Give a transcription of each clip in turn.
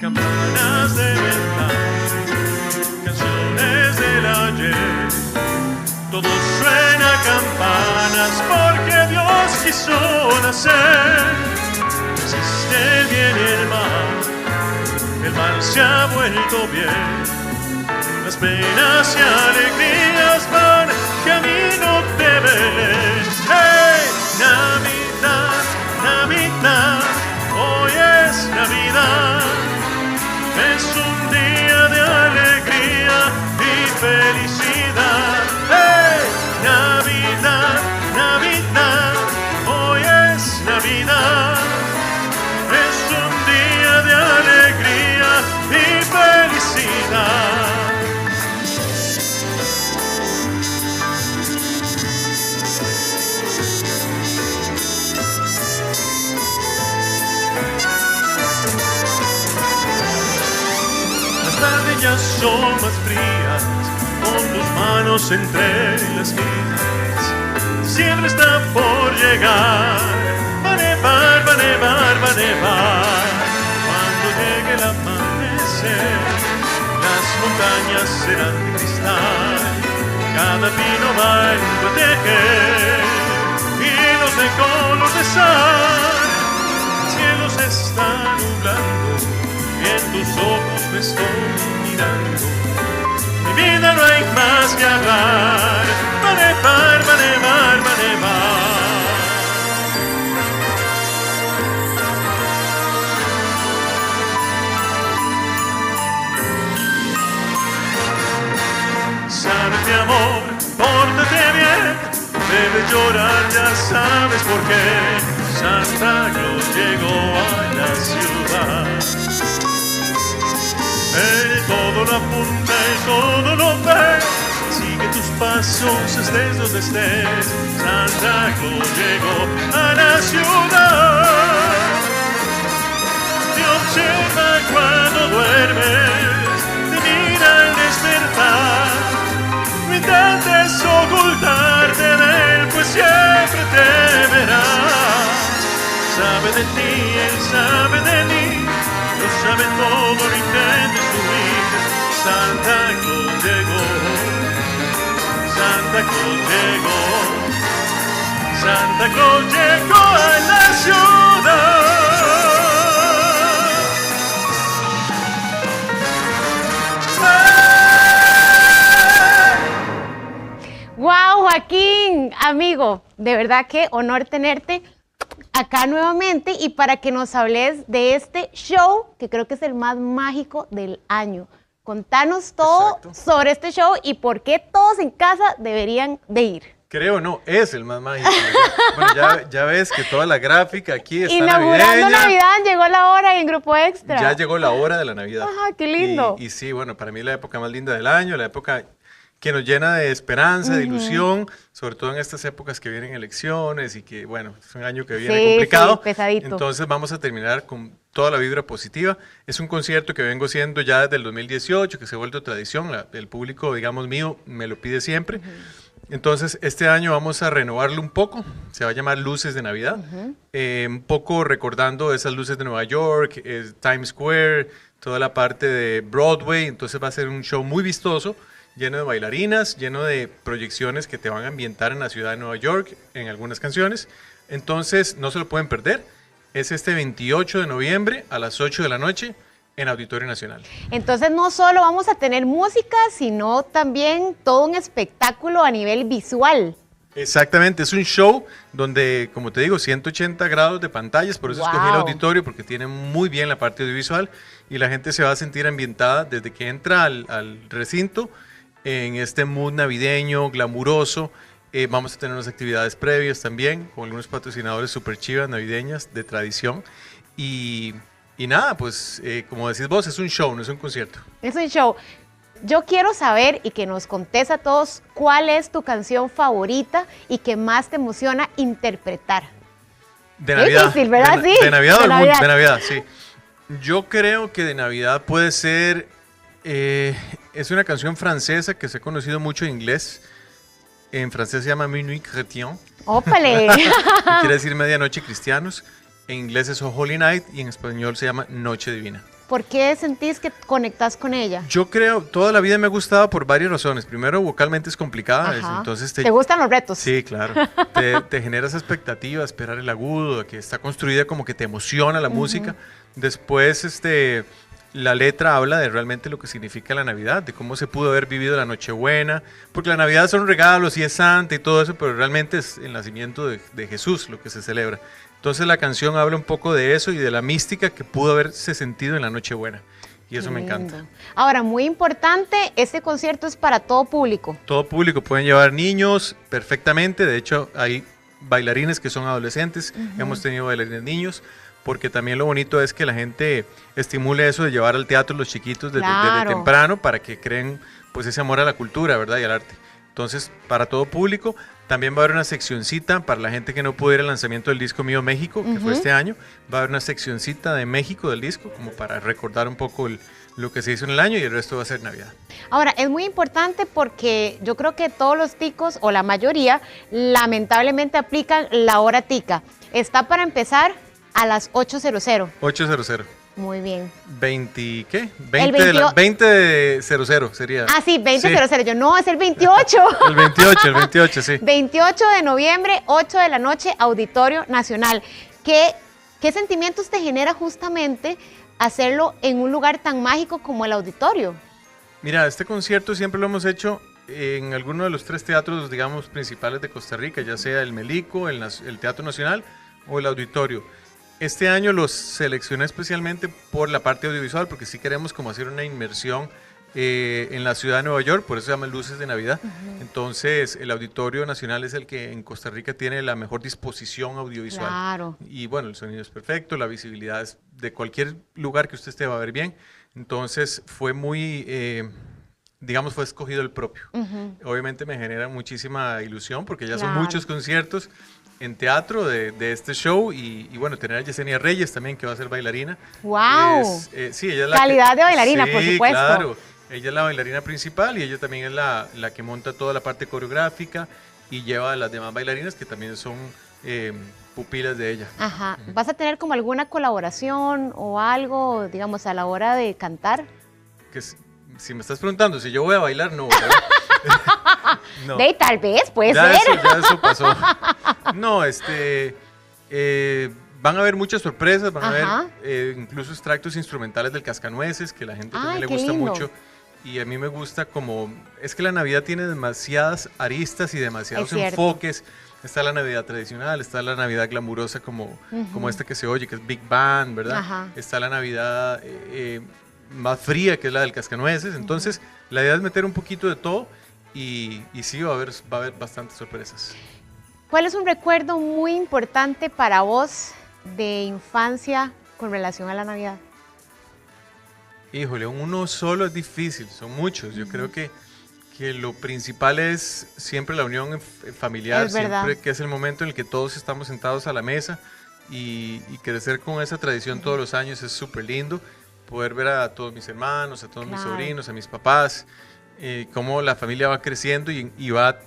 campanas de metal, canciones del ayer. Todo suena a campanas porque Dios quiso nacer. Existe el bien y el mal se ha vuelto bien. Las penas y alegrías van camino de Belén. ¡Hey! Navidad, Navidad, hoy es Navidad. Es un día de alegría y felicidad. ¡Hey! Navidad, Navidad, hoy es Navidad. Es un día de alegría y felicidad. Ya son más frías, con tus manos entre las mías. Siempre está por llegar, va a nevar, va a nevar, va a nevar. Cuando llegue el amanecer, las montañas serán de cristal. Cada pino va a proteger hilos de color de sal. El cielo se está nublando y en tus ojos me estoy mirando. Mi vida no hay más que hablar. Va a nevar, va a nevar, va a nevar. Sabes mi amor, pórtate bien. Debes llorar, ya sabes por qué. Santa Claus llegó a la ciudad. Él todo lo apunta, él todo lo ve. Sigue tus pasos, estés donde estés. Santa Claus llegó a la ciudad. Te observa cuando duermes, te mira al despertar. No intentes ocultarte de él, pues siempre te verá. Sabe de ti, él sabe de mí. Lo sabe todo, no intentes huir. Santa Claus llegó. Santa Claus llegó. Santa Claus llegó a la ciudad. ¡Wow, Joaquín! Amigo, de verdad que honor tenerte acá nuevamente y para que nos hables de este show que creo que es el más mágico del año. Contanos todo sobre este show y por qué todos en casa deberían de ir. Creo no, es el más mágico. Bueno, ya ves que toda la gráfica aquí está inaugurando navideña. Navidad, llegó la hora en Grupo Extra. Ya llegó la hora de la Navidad. Ajá, qué lindo. Y sí, bueno, para mí la época más linda del año, la época que nos llena de esperanza, de ilusión, sobre todo en estas épocas que vienen elecciones y que, bueno, es un año que viene complicado. Sí, pesadito. Entonces vamos a terminar con toda la vibra positiva. Es un concierto que vengo haciendo ya desde el 2018, que se ha vuelto tradición. El público, digamos, mío, me lo pide siempre. Entonces, este año vamos a renovarlo un poco. Se va a llamar Luces de Navidad. Un poco recordando esas luces de Nueva York, Times Square, toda la parte de Broadway. Entonces va a ser un show muy vistoso, lleno de bailarinas, lleno de proyecciones que te van a ambientar en la ciudad de Nueva York, en algunas canciones. Entonces, no se lo pueden perder. Es este 28 de noviembre a las 8 de la noche en Auditorio Nacional. Entonces, no solo vamos a tener música, sino también todo un espectáculo a nivel visual. Exactamente, es un show donde, como te digo, 180 grados de pantallas, por eso escogí el auditorio, porque tiene muy bien la parte audiovisual y la gente se va a sentir ambientada desde que entra al recinto en este mood navideño, glamuroso. Vamos a tener unas actividades previas también con algunos patrocinadores super chivas navideñas de tradición y nada, pues como decís vos, es un show, no es un concierto. Es un show. Yo quiero saber y que nos contes a todos cuál es tu canción favorita y que más te emociona interpretar. De Navidad. Difícil, ¿verdad? De Navidad, de Navidad, sí. Yo creo que de Navidad puede ser, es una canción francesa que se ha conocido mucho en inglés. En francés se llama Minuit Chrétien. ¡Ópale! Quiere decir medianoche cristianos. En inglés es Holy Night y en español se llama Noche Divina. ¿Por qué sentís que conectás con ella? Yo creo, toda la vida me ha gustado por varias razones. Primero, vocalmente es complicada, Ajá. entonces ¿Te gustan los retos? Sí, claro. Te genera esa expectativa, esperar el agudo, que está construida como que te emociona la música. Después, la letra habla de realmente lo que significa la Navidad, de cómo se pudo haber vivido la Nochebuena, porque la Navidad son regalos y es santa y todo eso, pero realmente es el nacimiento de Jesús lo que se celebra. Entonces la canción habla un poco de eso y de la mística que pudo haberse sentido en la Nochebuena. Y eso me encanta. Ahora, muy importante, este concierto es para todo público. Todo público, pueden llevar niños perfectamente, de hecho hay bailarines que son adolescentes, hemos tenido bailarines niños, porque también lo bonito es que la gente estimule eso de llevar al teatro los chiquitos desde temprano para que creen pues ese amor a la cultura, ¿verdad? Y al arte. Entonces, para todo público, también va a haber una seccioncita para la gente que no pudo ir al lanzamiento del disco Mío México, que fue este año. Va a haber una seccioncita de México del disco, como para recordar un poco lo que se hizo en el año, y el resto va a ser Navidad. Ahora, es muy importante porque yo creo que todos los ticos, o la mayoría, lamentablemente aplican la hora tica. Está para empezar a las 8:00. 8:00. Muy bien. 20, ¿qué? El 20:00 sería. Ah, sí, 20:00. Yo, no, es el 28. El 28, sí. 28 de noviembre, 8 de la noche, Auditorio Nacional. ¿Qué sentimientos te genera justamente hacerlo en un lugar tan mágico como el auditorio? Mira, este concierto siempre lo hemos hecho en alguno de los 3 teatros, digamos, principales de Costa Rica, ya sea el Melico, el Teatro Nacional o el Auditorio. Este año los seleccioné especialmente por la parte audiovisual, porque sí queremos como hacer una inmersión en la ciudad de Nueva York, por eso se llaman Luces de Navidad. Entonces, el Auditorio Nacional es el que en Costa Rica tiene la mejor disposición audiovisual. Claro. Y bueno, el sonido es perfecto, la visibilidad es de cualquier lugar que usted esté va a ver bien. Entonces, fue muy... digamos, fue escogido el propio. Obviamente me genera muchísima ilusión porque ya son muchos conciertos en teatro de este show y bueno, tener a Yesenia Reyes también, que va a ser bailarina. ¡Wow! Sí, ella es calidad de bailarina, por supuesto. Claro, ella es la bailarina principal y ella también es la que monta toda la parte coreográfica y lleva a las demás bailarinas que también son pupilas de ella. Ajá. ¿Vas a tener como alguna colaboración o algo, digamos, a la hora de cantar? Si me estás preguntando si yo voy a bailar, no, ¿verdad? No. Tal vez, puede ya ser. Ya eso pasó. No, van a haber muchas sorpresas, van a haber incluso extractos instrumentales del Cascanueces, que a la gente también le gusta mucho. Y a mí me gusta es que la Navidad tiene demasiadas aristas y demasiados enfoques. Está la Navidad tradicional, está la Navidad glamurosa como esta que se oye, que es Big Band, ¿verdad? Está la Navidad más fría, que es la del Cascanueces. Entonces, la idea es meter un poquito de todo y sí, va a haber bastantes sorpresas. ¿Cuál es un recuerdo muy importante para vos de infancia con relación a la Navidad? Híjole, uno solo es difícil, son muchos. Yo creo que lo principal es siempre la unión familiar, siempre que es el momento en el que todos estamos sentados a la mesa y crecer con esa tradición todos los años es súper lindo. Poder ver a todos mis hermanos, a todos mis sobrinos, a mis papás, cómo la familia va creciendo y va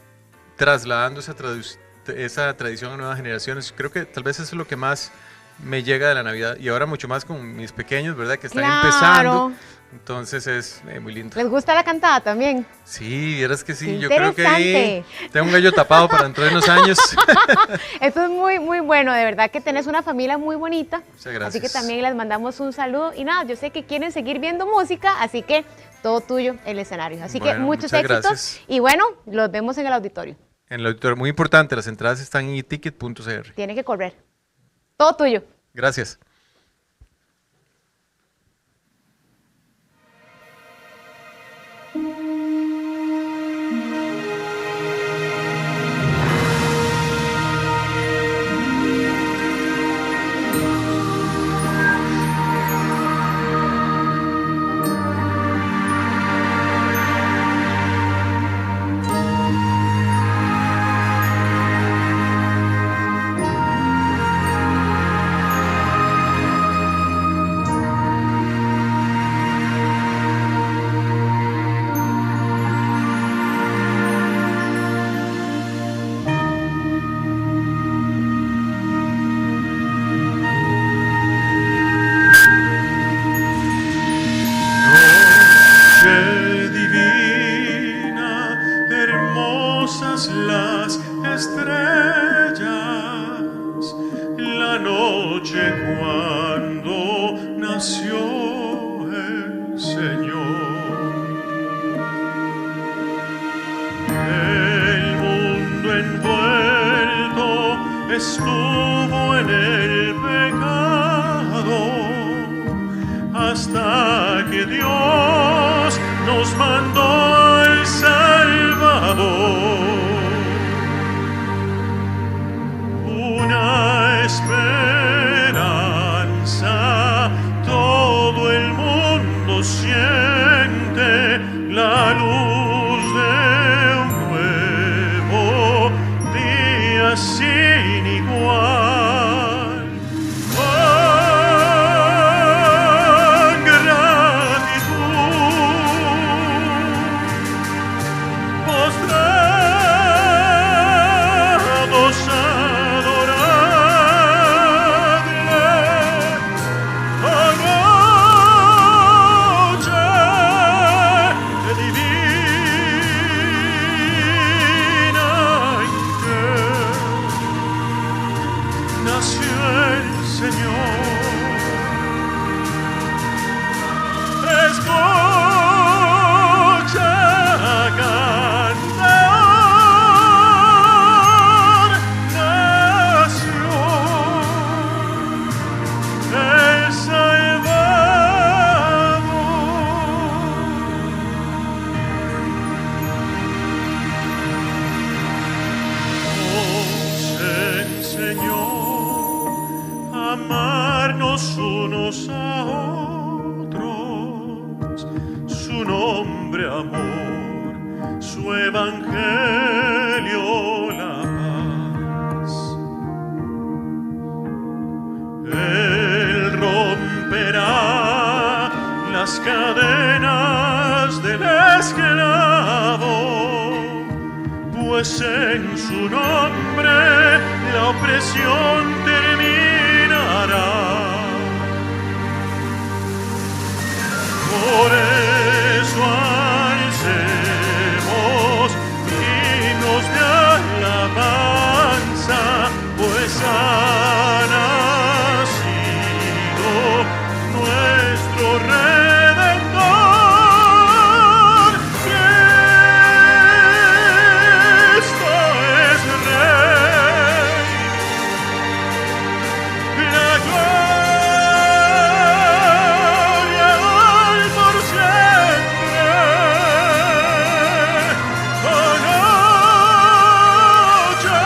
trasladando esa tradición a nuevas generaciones. Creo que tal vez eso es lo que más me llega de la Navidad y ahora mucho más con mis pequeños, ¿verdad? Que están empezando. Entonces es muy lindo. ¿Les gusta la cantada también? Sí, vieras que sí. Yo creo que ahí tengo un gallo tapado para dentro de unos años. Esto es muy, muy bueno. De verdad que tenés una familia muy bonita. Muchas gracias. Así que también les mandamos un saludo. Y nada, yo sé que quieren seguir viendo música, así que todo tuyo el escenario. Así que muchos éxitos. Gracias. Y bueno, los vemos en el auditorio. En el auditorio, muy importante, las entradas están en eticket.cr. Tiene que correr. Todo tuyo. Gracias. estuvo en el pecado hasta que Dios nos mandó al Salvador. Una esperanza, todo el mundo siente la luz de un nuevo día sin igual. ¡Con gratitud! Postrados amarnos unos a otros, su nombre amor, su evangelio la paz. Él romperá las cadenas del esclavo, pues en su nombre la opresión terminará. Por eso alcemos himnos de alabanza, pues ha nacido nuestro Redentor. Cristo es Rey. La gloria hoy por siempre. Oh, noche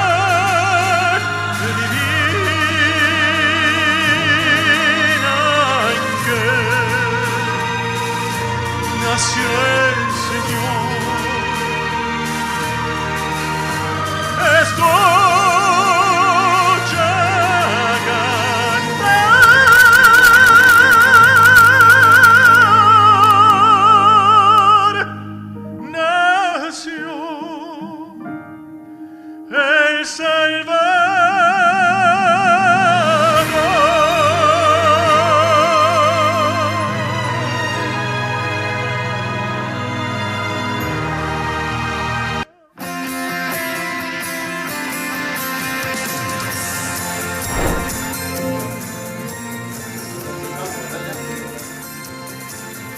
divina en que nació el Señor. Escucha cantar, nació el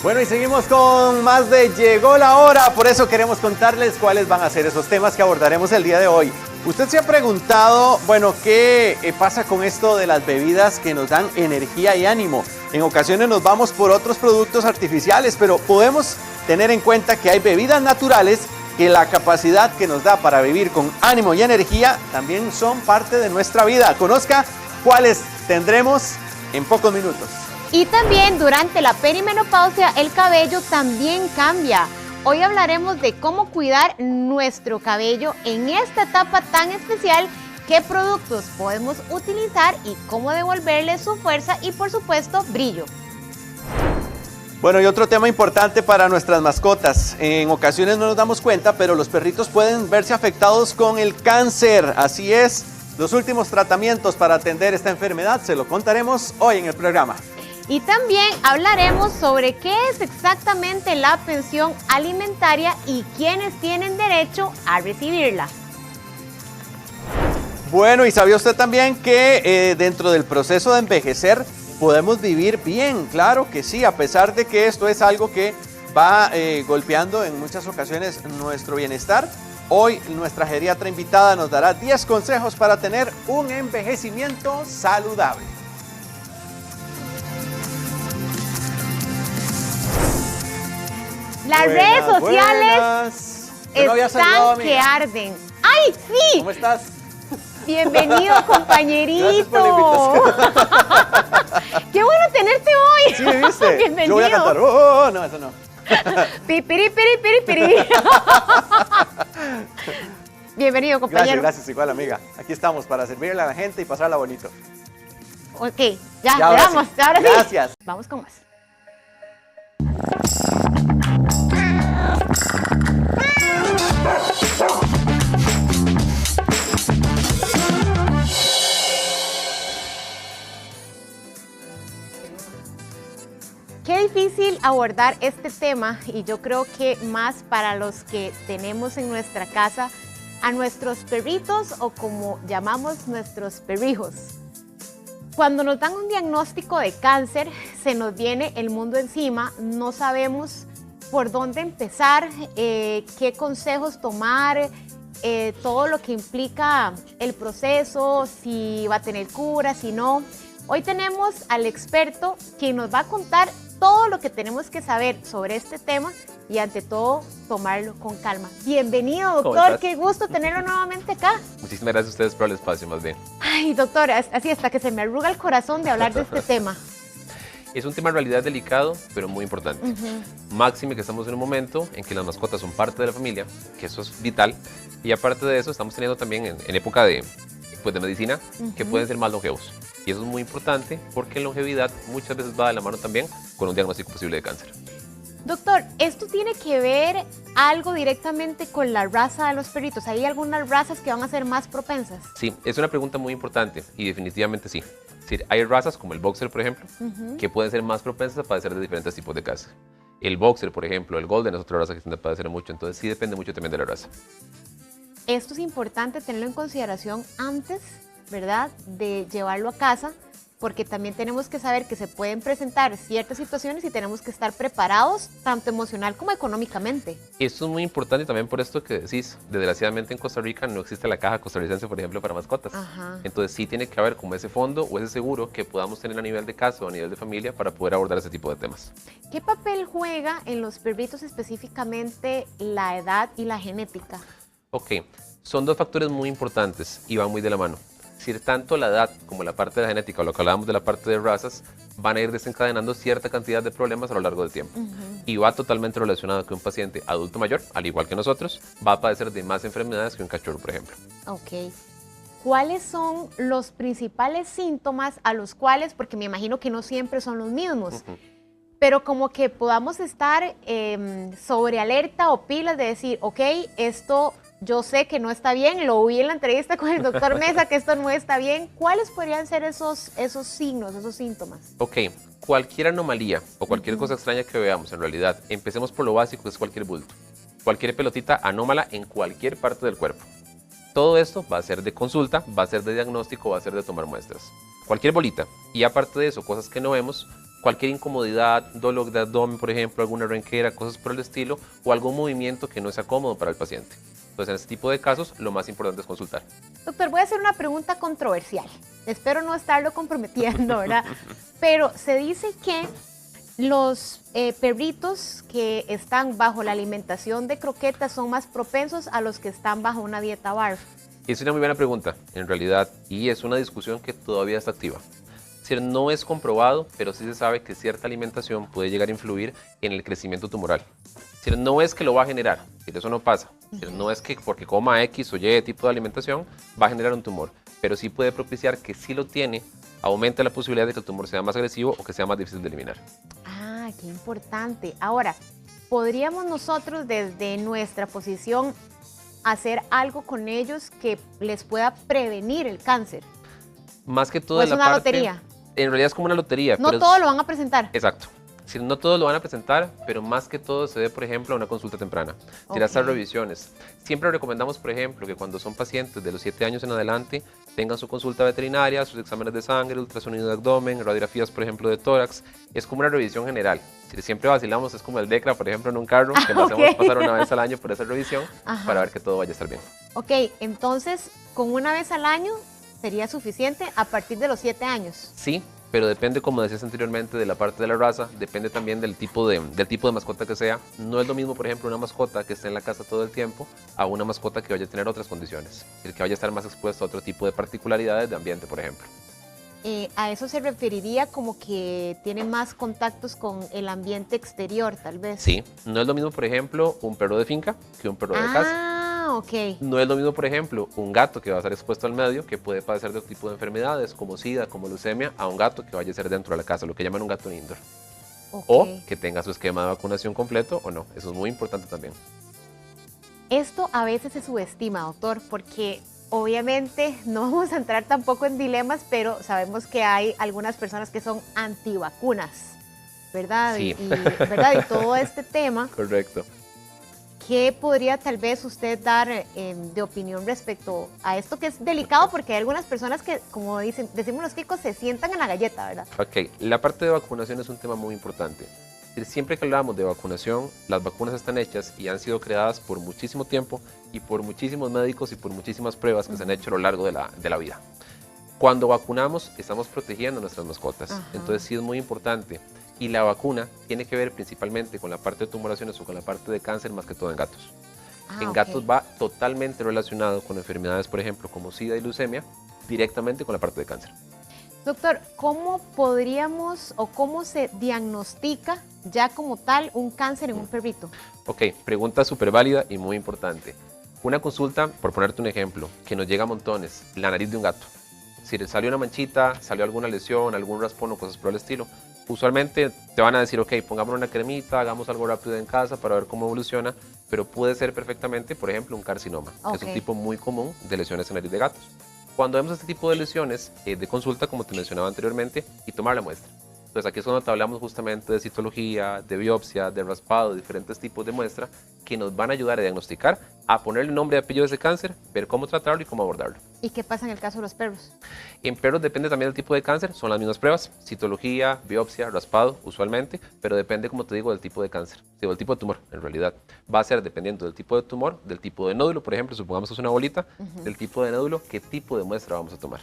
Bueno, y seguimos con más de Llegó la Hora, por eso queremos contarles cuáles van a ser esos temas que abordaremos el día de hoy. Usted se ha preguntado, bueno, ¿qué pasa con esto de las bebidas que nos dan energía y ánimo? En ocasiones nos vamos por otros productos artificiales, pero podemos tener en cuenta que hay bebidas naturales que la capacidad que nos da para vivir con ánimo y energía también son parte de nuestra vida. Conozca cuáles tendremos en pocos minutos. Y también durante la perimenopausia el cabello también cambia. Hoy hablaremos de cómo cuidar nuestro cabello en esta etapa tan especial, qué productos podemos utilizar y cómo devolverle su fuerza y por supuesto brillo. Bueno, y otro tema importante para nuestras mascotas. En ocasiones no nos damos cuenta, pero los perritos pueden verse afectados con el cáncer. Así es, los últimos tratamientos para atender esta enfermedad se lo contaremos hoy en el programa. Y también hablaremos sobre qué es exactamente la pensión alimentaria y quiénes tienen derecho a recibirla. Bueno, y ¿sabía usted también que dentro del proceso de envejecer podemos vivir bien? Claro que sí, a pesar de que esto es algo que va golpeando en muchas ocasiones nuestro bienestar. Hoy nuestra geriatra invitada nos dará 10 consejos para tener un envejecimiento saludable. Las redes sociales buenas. Yo no había saludado, están que amiga. arden. ¡Ay, sí! ¿Cómo estás? Bienvenido, compañerito. Gracias por la ¡Qué bueno tenerte hoy! Sí, ¿me viste? Bienvenido. Yo voy a cantar. Oh, no, eso no. Pipiri, piri, piri, piri. Bienvenido, compañero. Gracias, igual, amiga. Aquí estamos para servirle a la gente y pasarla bonito. Ok, ya, Y ahora veamos. sí. Ahora sí. Gracias. Vamos con más. Qué difícil abordar este tema y yo creo que más para los que tenemos en nuestra casa a nuestros perritos o como llamamos nuestros perrijos. Cuando nos dan un diagnóstico de cáncer, se nos viene el mundo encima, no sabemos por dónde empezar, qué consejos tomar, todo lo que implica el proceso, si va a tener cura, si no. Hoy tenemos al experto quien nos va a contar todo lo que tenemos que saber sobre este tema y ante todo tomarlo con calma. Bienvenido, ¿Cómo doctor, estás? qué gusto tenerlo nuevamente acá. Muchísimas gracias a ustedes por el espacio, más bien. Ay, doctor, así hasta que se me arruga el corazón de hablar de este tema. Es un tema en realidad delicado, pero muy importante. Máxime que estamos en un momento en que las mascotas son parte de la familia, que eso es vital. Y aparte de eso, estamos teniendo también en época de medicina, que pueden ser más longevos. Y eso es muy importante porque la longevidad muchas veces va de la mano también con un diagnóstico posible de cáncer. Doctor, ¿esto tiene que ver algo directamente con la raza de los perritos? ¿Hay algunas razas que van a ser más propensas? Sí, es una pregunta muy importante y definitivamente sí. Es decir, hay razas como el boxer, por ejemplo, que pueden ser más propensas a padecer de diferentes tipos de cáncer. El boxer, por ejemplo, el golden es otra raza que tiende a padecer mucho, entonces sí depende mucho también de la raza. Esto es importante tenerlo en consideración antes, ¿verdad?, de llevarlo a casa, porque también tenemos que saber que se pueden presentar ciertas situaciones y tenemos que estar preparados, tanto emocional como económicamente. Esto es muy importante también por esto que decís. Desgraciadamente en Costa Rica no existe la caja costarricense, por ejemplo, para mascotas. Ajá. Entonces sí tiene que haber como ese fondo o ese seguro que podamos tener a nivel de casa o a nivel de familia para poder abordar ese tipo de temas. ¿Qué papel juega en los perritos específicamente la edad y la genética? Ok, son dos factores muy importantes y van muy de la mano. Es decir, tanto la edad como la parte de la genética o lo que hablábamos de la parte de razas van a ir desencadenando cierta cantidad de problemas a lo largo del tiempo. Y va totalmente relacionado que un paciente adulto mayor, al igual que nosotros, va a padecer de más enfermedades que un cachorro, por ejemplo. Ok. ¿Cuáles son los principales síntomas a los cuales, porque me imagino que no siempre son los mismos, pero como que podamos estar sobre alerta o pilas de decir, ok, esto yo sé que no está bien, lo vi en la entrevista con el doctor Mesa que esto no está bien. ¿Cuáles podrían ser esos signos, esos síntomas? Ok, cualquier anomalía o cualquier cosa extraña que veamos en realidad, empecemos por lo básico, que es cualquier bulto. Cualquier pelotita anómala en cualquier parte del cuerpo. Todo esto va a ser de consulta, va a ser de diagnóstico, va a ser de tomar muestras. Cualquier bolita. Y aparte de eso, cosas que no vemos, cualquier incomodidad, dolor de abdomen, por ejemplo, alguna renquera, cosas por el estilo, o algún movimiento que no sea cómodo para el paciente. Entonces, en este tipo de casos, lo más importante es consultar. Doctor, voy a hacer una pregunta controversial. Espero no estarlo comprometiendo, ¿verdad? Pero se dice que los perritos que están bajo la alimentación de croquetas son más propensos a los que están bajo una dieta BARF. Es una muy buena pregunta, en realidad, y es una discusión que todavía está activa. Es decir, no es comprobado, pero sí se sabe que cierta alimentación puede llegar a influir en el crecimiento tumoral. Es decir, no es que lo va a generar, eso no pasa. Es decir, no es que porque coma X o Y tipo de alimentación va a generar un tumor, pero sí puede propiciar que si lo tiene, aumente la posibilidad de que el tumor sea más agresivo o que sea más difícil de eliminar. Ah, qué importante. Ahora, ¿podríamos nosotros desde nuestra posición hacer algo con ellos que les pueda prevenir el cáncer? Más que todo ¿O en es la una parte, lotería? En realidad es como una lotería. No pero todos lo van a presentar. Exacto. Es decir, no todos lo van a presentar, pero más que todo se ve, por ejemplo, a una consulta temprana. Es decir, estas revisiones. Siempre recomendamos, por ejemplo, que cuando son pacientes de los 7 años en adelante, tengan su consulta veterinaria, sus exámenes de sangre, ultrasonido de abdomen, radiografías, por ejemplo, de tórax. Es como una revisión general. Si siempre vacilamos, es como el DECRA, por ejemplo, en un carro, que lo hacemos ok. pasar una vez al año por esa revisión Ajá. para ver que todo vaya a estar bien. Ok, entonces, con una vez al año sería suficiente a partir de los 7 años. Sí, pero depende, como decías anteriormente, de la parte de la raza, depende también del tipo de mascota que sea. No es lo mismo, por ejemplo, una mascota que esté en la casa todo el tiempo a una mascota que vaya a tener otras condiciones, el que vaya a estar más expuesto a otro tipo de particularidades de ambiente, por ejemplo. A eso se referiría como que tiene más contactos con el ambiente exterior, tal vez. Sí, no es lo mismo, por ejemplo, un perro de finca que un perro de casa. Ah, ok. No es lo mismo, por ejemplo, un gato que va a estar expuesto al medio, que puede padecer de otro tipo de enfermedades, como SIDA, como leucemia, a un gato que vaya a ser dentro de la casa, lo que llaman un gato indoor. Ok. O que tenga su esquema de vacunación completo o no. Eso es muy importante también. Esto a veces se subestima, doctor, porque obviamente no vamos a entrar tampoco en dilemas, pero sabemos que hay algunas personas que son antivacunas, ¿verdad? Sí. ¿verdad? Y todo este tema, Correcto. ¿qué podría tal vez usted dar de opinión respecto a esto que es delicado? Porque hay algunas personas que, como decimos los ticos, se sientan en la galleta, ¿verdad? Ok, la parte de vacunación es un tema muy importante. Siempre que hablamos de vacunación, las vacunas están hechas y han sido creadas por muchísimo tiempo y por muchísimos médicos y por muchísimas pruebas que se han hecho a lo largo de la vida. Cuando vacunamos, estamos protegiendo a nuestras mascotas. Ajá. Entonces sí es muy importante. Y la vacuna tiene que ver principalmente con la parte de tumoraciones o con la parte de cáncer, más que todo en gatos. Ah, En ok. gatos va totalmente relacionado con enfermedades, por ejemplo, como SIDA y leucemia, directamente con la parte de cáncer. Doctor, ¿cómo podríamos o cómo se diagnostica ya como tal un cáncer en un perrito? Ok, pregunta súper válida y muy importante. Una consulta, por ponerte un ejemplo, que nos llega a montones, la nariz de un gato. Si le salió una manchita, salió alguna lesión, algún raspón o cosas por el estilo, usualmente te van a decir, ok, pongámosle una cremita, hagamos algo rápido en casa para ver cómo evoluciona, pero puede ser perfectamente, por ejemplo, un carcinoma, que es un Ok. tipo muy común de lesiones en nariz de gatos. Cuando vemos este tipo de lesiones, de consulta, como te mencionaba anteriormente, y tomar la muestra. Entonces aquí es cuando te hablamos justamente de citología, de biopsia, de raspado, de diferentes tipos de muestra que nos van a ayudar a diagnosticar, a ponerle nombre y apellido a ese cáncer, ver cómo tratarlo y cómo abordarlo. ¿Y qué pasa en el caso de los perros? En perros depende también del tipo de cáncer, son las mismas pruebas, citología, biopsia, raspado, usualmente, pero depende, como te digo, del tipo de cáncer, del tipo de tumor, en realidad. Va a ser dependiendo del tipo de tumor, del tipo de nódulo, por ejemplo, supongamos que es una bolita, del tipo de nódulo, qué tipo de muestra vamos a tomar.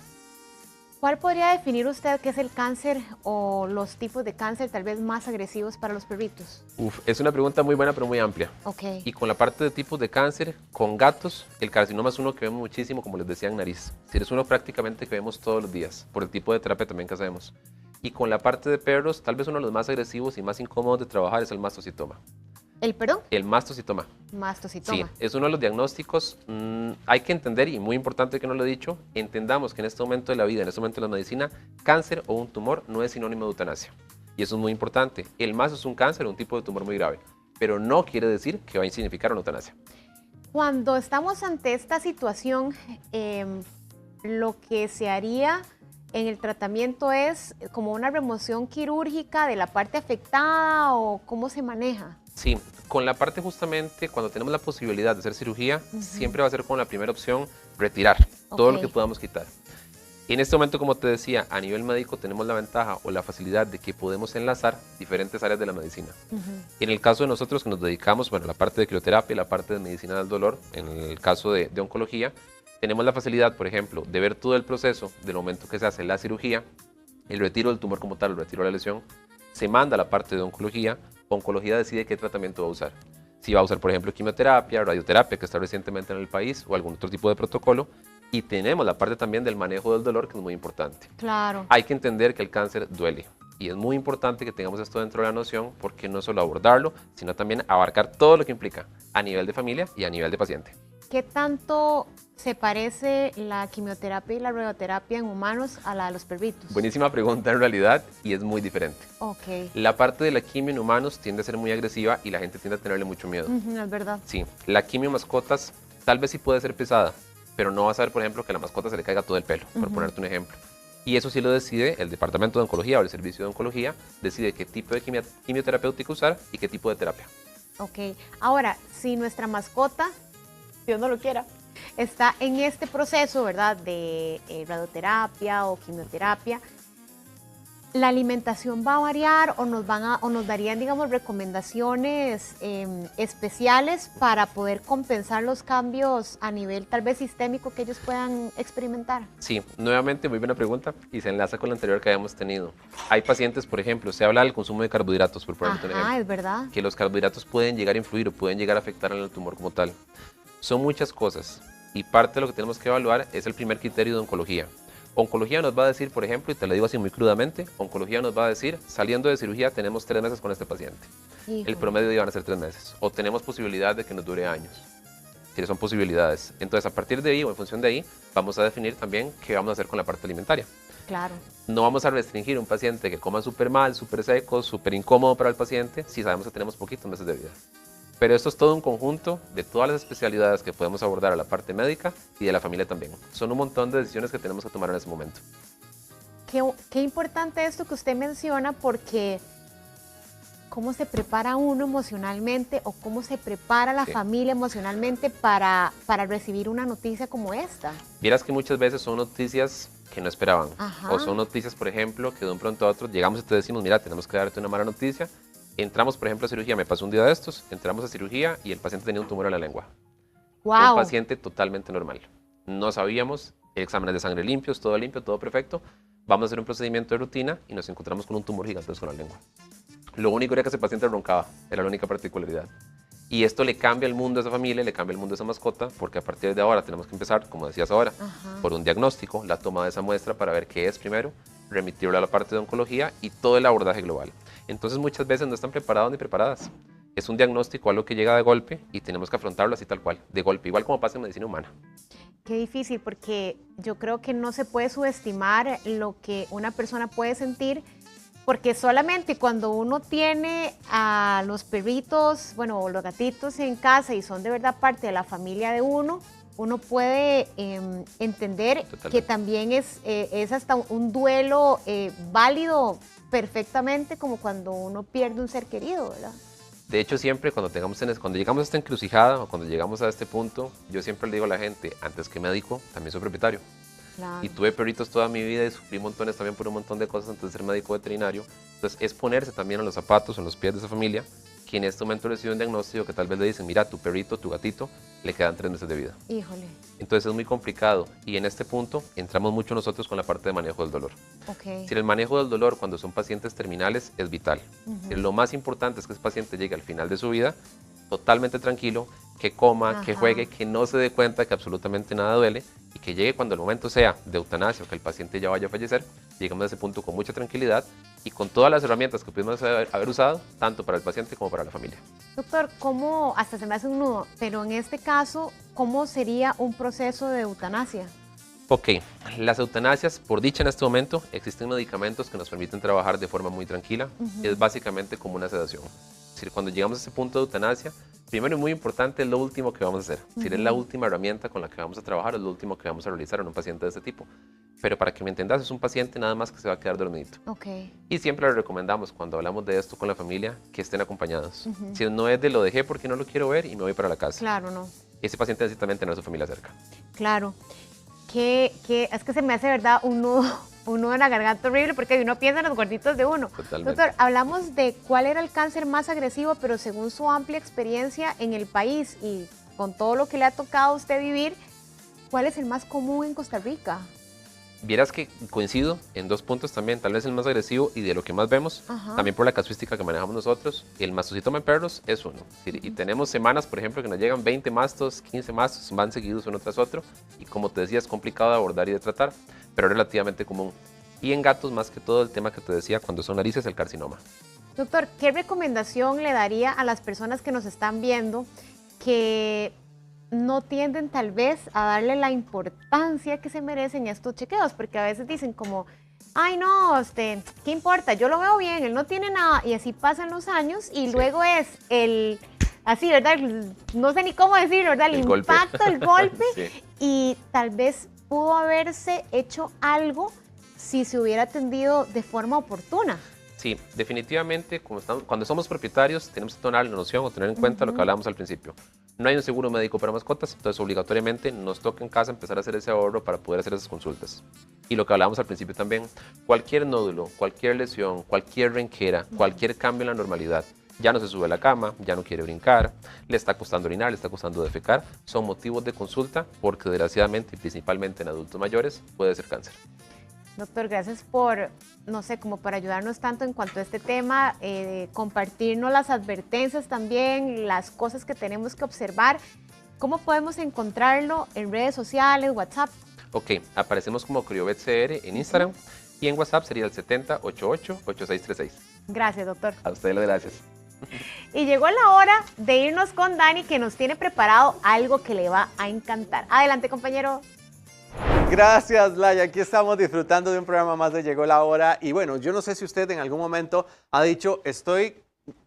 ¿Cuál podría definir usted qué es el cáncer o los tipos de cáncer tal vez más agresivos para los perritos? Es una pregunta muy buena, pero muy amplia. Ok. Y con la parte de tipos de cáncer, con gatos, el carcinoma es uno que vemos muchísimo, como les decía, en nariz. Es uno prácticamente que vemos todos los días, por el tipo de terapia también que hacemos. Y con la parte de perros, tal vez uno de los más agresivos y más incómodos de trabajar es el mastocitoma. ¿El perdón? El mastocitoma. Mastocitoma. Sí, es uno de los diagnósticos. Hay que entender, y muy importante que no lo he dicho, entendamos que en este momento de la vida, en este momento de la medicina, cáncer o un tumor no es sinónimo de eutanasia. Y eso es muy importante. El masto es un cáncer, un tipo de tumor muy grave, pero no quiere decir que va a significar una eutanasia. Cuando estamos ante esta situación, lo que se haría en el tratamiento es como una remoción quirúrgica de la parte afectada o cómo se maneja. Sí, con la parte justamente, cuando tenemos la posibilidad de hacer cirugía, siempre va a ser con la primera opción retirar todo lo Ok. que podamos quitar. En este momento, como te decía, a nivel médico tenemos la ventaja o la facilidad de que podemos enlazar diferentes áreas de la medicina. En el caso de nosotros que nos dedicamos, bueno, la parte de crioterapia, la parte de medicina del dolor, en el caso de oncología, tenemos la facilidad, por ejemplo, de ver todo el proceso del momento que se hace la cirugía, el retiro del tumor como tal, el retiro de la lesión, se manda a la parte de oncología decide qué tratamiento va a usar. Si va a usar, por ejemplo, quimioterapia, radioterapia, que está recientemente en el país, o algún otro tipo de protocolo. Y tenemos la parte también del manejo del dolor, que es muy importante. Claro. Hay que entender que el cáncer duele. Y es muy importante que tengamos esto dentro de la noción, porque no solo abordarlo, sino también abarcar todo lo que implica a nivel de familia y a nivel de paciente. ¿Qué tanto se parece la quimioterapia y la radioterapia en humanos a la de los perritos? Buenísima pregunta en realidad, y es muy diferente. Ok. La parte de la quimio en humanos tiende a ser muy agresiva y la gente tiende a tenerle mucho miedo. Ujú, es verdad. Sí, la quimio en mascotas tal vez sí puede ser pesada, pero no vas a ver, por ejemplo, que a la mascota se le caiga todo el pelo, por ponerte un ejemplo. Y eso sí lo decide el departamento de oncología o el servicio de oncología, decide qué tipo de quimioterapéutica usar y qué tipo de terapia. Ok. Ahora, si nuestra mascota, Dios no lo quiera, está en este proceso, ¿verdad? De radioterapia o quimioterapia, ¿La alimentación va a variar o nos darían, digamos, recomendaciones especiales para poder compensar los cambios a nivel tal vez sistémico que ellos puedan experimentar? Sí, nuevamente muy buena pregunta y se enlaza con la anterior que habíamos tenido. Hay pacientes, por ejemplo, se habla del consumo de carbohidratos, por ponerte un ejemplo. Ah, es verdad. Que los carbohidratos pueden llegar a influir o pueden llegar a afectar al tumor como tal. Son muchas cosas y parte de lo que tenemos que evaluar es el primer criterio de oncología. Oncología nos va a decir, por ejemplo, y te lo digo así muy crudamente, oncología nos va a decir, saliendo de cirugía tenemos 3 meses con este paciente. Híjole. El promedio de van a ser 3 meses. O tenemos posibilidad de que nos dure años. Si son posibilidades. Entonces, a partir de ahí o en función de ahí, vamos a definir también qué vamos a hacer con la parte alimentaria. Claro. No vamos a restringir a un paciente que coma súper mal, súper seco, súper incómodo para el paciente, si sabemos que tenemos poquitos meses de vida. Pero esto es todo un conjunto de todas las especialidades que podemos abordar a la parte médica y de la familia también. Son un montón de decisiones que tenemos que tomar en ese momento. Qué importante esto que usted menciona, porque cómo se prepara uno emocionalmente o cómo se prepara la familia emocionalmente para recibir una noticia como esta. Vieras que muchas veces son noticias que no esperaban. Ajá. O son noticias, por ejemplo, que de un pronto a otro llegamos y te decimos, mira, tenemos que darte una mala noticia. Entramos, por ejemplo, a cirugía, me pasó un día de estos, entramos a cirugía y el paciente tenía un tumor en la lengua. Wow. Un paciente totalmente normal. No sabíamos, exámenes de sangre limpios, todo perfecto. Vamos a hacer un procedimiento de rutina y nos encontramos con un tumor gigantesco en la lengua. Lo único era que ese paciente roncaba, era la única particularidad. Y esto le cambia el mundo a esa familia, le cambia el mundo a esa mascota, porque a partir de ahora tenemos que empezar, como decías ahora, por un diagnóstico, la toma de esa muestra para ver qué es primero, remitirla a la parte de oncología y todo el abordaje global. Entonces muchas veces no están preparados ni preparadas. Es un diagnóstico, algo que llega de golpe y tenemos que afrontarlo así tal cual, de golpe, igual como pasa en medicina humana. Qué difícil, porque yo creo que no se puede subestimar lo que una persona puede sentir, porque solamente cuando uno tiene a los perritos, bueno, o los gatitos en casa y son de verdad parte de la familia de uno puede entender Totalmente. que también es hasta un duelo válido perfectamente, como cuando uno pierde un ser querido, ¿verdad? De hecho, siempre cuando llegamos a esta encrucijada o cuando llegamos a este punto, yo siempre le digo a la gente, antes que médico, también soy propietario. Claro. Y tuve perritos toda mi vida y sufrí montones también por un montón de cosas antes de ser médico veterinario. Entonces, es ponerse también en los zapatos, en los pies de esa familia, que en este momento recibe un diagnóstico que tal vez le dicen, mira, tu perrito, tu gatito, le quedan 3 meses de vida. Híjole. Entonces es muy complicado y en este punto entramos mucho nosotros con la parte de manejo del dolor. Ok. Si el manejo del dolor cuando son pacientes terminales es vital. Lo más importante es que ese paciente llegue al final de su vida totalmente tranquilo, que coma, que juegue, que no se dé cuenta que absolutamente nada duele y que llegue cuando el momento sea de eutanasia o que el paciente ya vaya a fallecer, lleguemos a ese punto con mucha tranquilidad y con todas las herramientas que pudimos haber usado, tanto para el paciente como para la familia. Doctor, ¿cómo, hasta se me hace un nudo, pero en este caso, cómo sería un proceso de eutanasia? Ok, las eutanasias, por dicha en este momento, existen medicamentos que nos permiten trabajar de forma muy tranquila. Es básicamente como una sedación. Es decir, cuando llegamos a ese punto de eutanasia, primero y muy importante es lo último que vamos a hacer. Es decir, es la última herramienta con la que vamos a trabajar, es lo último que vamos a realizar en un paciente de este tipo. Pero para que me entendas, es un paciente nada más que se va a quedar dormidito. Ok. Y siempre le recomendamos, cuando hablamos de esto con la familia, que estén acompañados. Si no es de lo dejé porque no lo quiero ver y me voy para la casa. Claro, no. Ese paciente necesita también tener a su familia cerca. Claro. Es que se me hace, ¿verdad? Un nudo en la garganta horrible, porque uno piensa en los gorditos de uno. Totalmente. Doctor, hablamos de cuál era el cáncer más agresivo, pero según su amplia experiencia en el país y con todo lo que le ha tocado a usted vivir, ¿cuál es el más común en Costa Rica? Vieras que coincido en 2 puntos también, tal vez el más agresivo y de lo que más vemos, también por la casuística que manejamos nosotros. El mastocitoma en perros es uno. Y tenemos semanas, por ejemplo, que nos llegan 20 mastos, 15 mastos, van seguidos uno tras otro. Y como te decía, es complicado de abordar y de tratar, pero es relativamente común. Y en gatos, más que todo, el tema que te decía, cuando son narices, el carcinoma. Doctor, ¿qué recomendación le daría a las personas que nos están viendo que no tienden tal vez a darle la importancia que se merecen estos chequeos? Porque a veces dicen como, ay no, ¿qué importa? Yo lo veo bien, él no tiene nada, y así pasan los años y luego es así, ¿verdad? No sé ni cómo decirlo, ¿verdad? El impacto, el golpe, y tal vez pudo haberse hecho algo si se hubiera atendido de forma oportuna. Sí, definitivamente, cuando somos propietarios, tenemos que tomar la noción o tener en cuenta lo que hablábamos al principio. No hay un seguro médico para mascotas, entonces obligatoriamente nos toca en casa empezar a hacer ese ahorro para poder hacer esas consultas. Y lo que hablábamos al principio también, cualquier nódulo, cualquier lesión, cualquier renquera, cualquier cambio en la normalidad, ya no se sube a la cama, ya no quiere brincar, le está costando orinar, le está costando defecar, son motivos de consulta porque desgraciadamente y principalmente en adultos mayores puede ser cáncer. Doctor, gracias por, no sé, como por ayudarnos tanto en cuanto a este tema, compartirnos las advertencias también, las cosas que tenemos que observar. ¿Cómo podemos encontrarlo en redes sociales, WhatsApp? Ok, aparecemos como CryovetCR en Instagram y en WhatsApp sería el 7088-8636. Gracias, doctor. A ustedes las gracias. Y llegó la hora de irnos con Dani, que nos tiene preparado algo que le va a encantar. Adelante, compañero. Gracias, Laya. Aquí estamos disfrutando de un programa más de Llegó la Hora. Y bueno, yo no sé si usted en algún momento ha dicho, estoy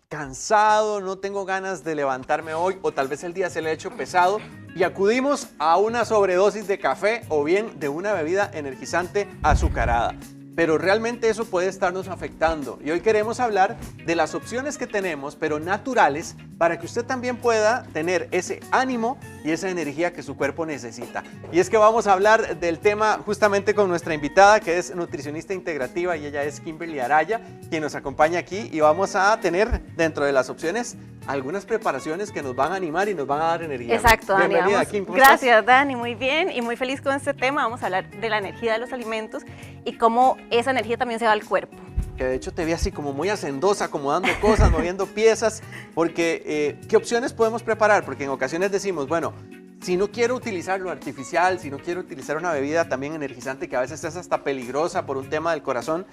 cansado, no tengo ganas de levantarme hoy, o tal vez el día se le ha hecho pesado, y acudimos a una sobredosis de café o bien de una bebida energizante azucarada. Pero realmente eso puede estarnos afectando. Y hoy queremos hablar de las opciones que tenemos, pero naturales, para que usted también pueda tener ese ánimo y esa energía que su cuerpo necesita. Y es que vamos a hablar del tema justamente con nuestra invitada, que es nutricionista integrativa, y ella es Kimberly Araya, quien nos acompaña aquí, y vamos a tener dentro de las opciones algunas preparaciones que nos van a animar y nos van a dar energía. Exacto, Dani. Bienvenida, Kim, ¿cómo Gracias, estás? Dani. Muy bien y muy feliz con este tema. Vamos a hablar de la energía de los alimentos y cómo esa energía también se va al cuerpo. Que de hecho te vi así como muy hacendosa, acomodando cosas, moviendo piezas, porque ¿qué opciones podemos preparar? Porque en ocasiones decimos, bueno, si no quiero utilizar lo artificial, si no quiero utilizar una bebida también energizante que a veces es hasta peligrosa por un tema del corazón,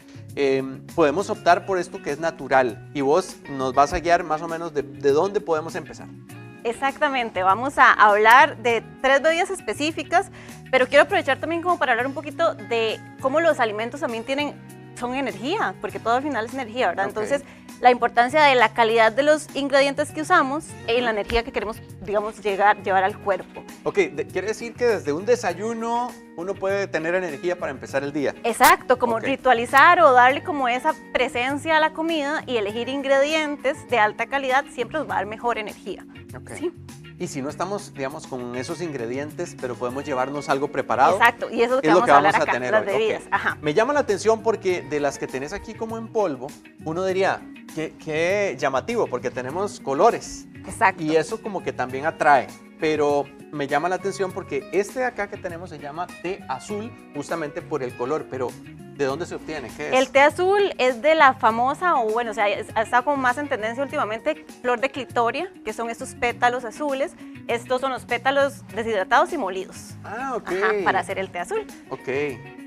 podemos optar por esto que es natural. Y vos nos vas a guiar más o menos de dónde podemos empezar. Exactamente, vamos a hablar de 3 bebidas específicas, pero quiero aprovechar también como para hablar un poquito de cómo los alimentos también son energía, porque todo al final es energía, ¿verdad? Okay. Entonces, la importancia de la calidad de los ingredientes que usamos y la energía que queremos, digamos, llevar al cuerpo. Ok, quiere decir que desde un desayuno uno puede tener energía para empezar el día. Exacto, como Ok. ritualizar o darle como esa presencia a la comida y elegir ingredientes de alta calidad siempre nos va a dar mejor energía. Ok. Sí. Y si no estamos, digamos, con esos ingredientes, pero podemos llevarnos algo preparado. Exacto, y eso es lo que vamos a hablar acá, tener las hoy. bebidas. Ok. Ajá. Me llama la atención porque de las que tenés aquí como en polvo, uno diría, qué llamativo, porque tenemos colores. Exacto. Y eso como que también atrae. Pero me llama la atención porque este de acá que tenemos se llama té azul, justamente por el color. Pero, ¿de dónde se obtiene? ¿Qué es? El té azul es de la famosa, o bueno, o sea, ha estado como más en tendencia últimamente, flor de clitoria, que son estos pétalos azules. Estos son los pétalos deshidratados y molidos. Ah, ok. Ajá, para hacer el té azul. Ok.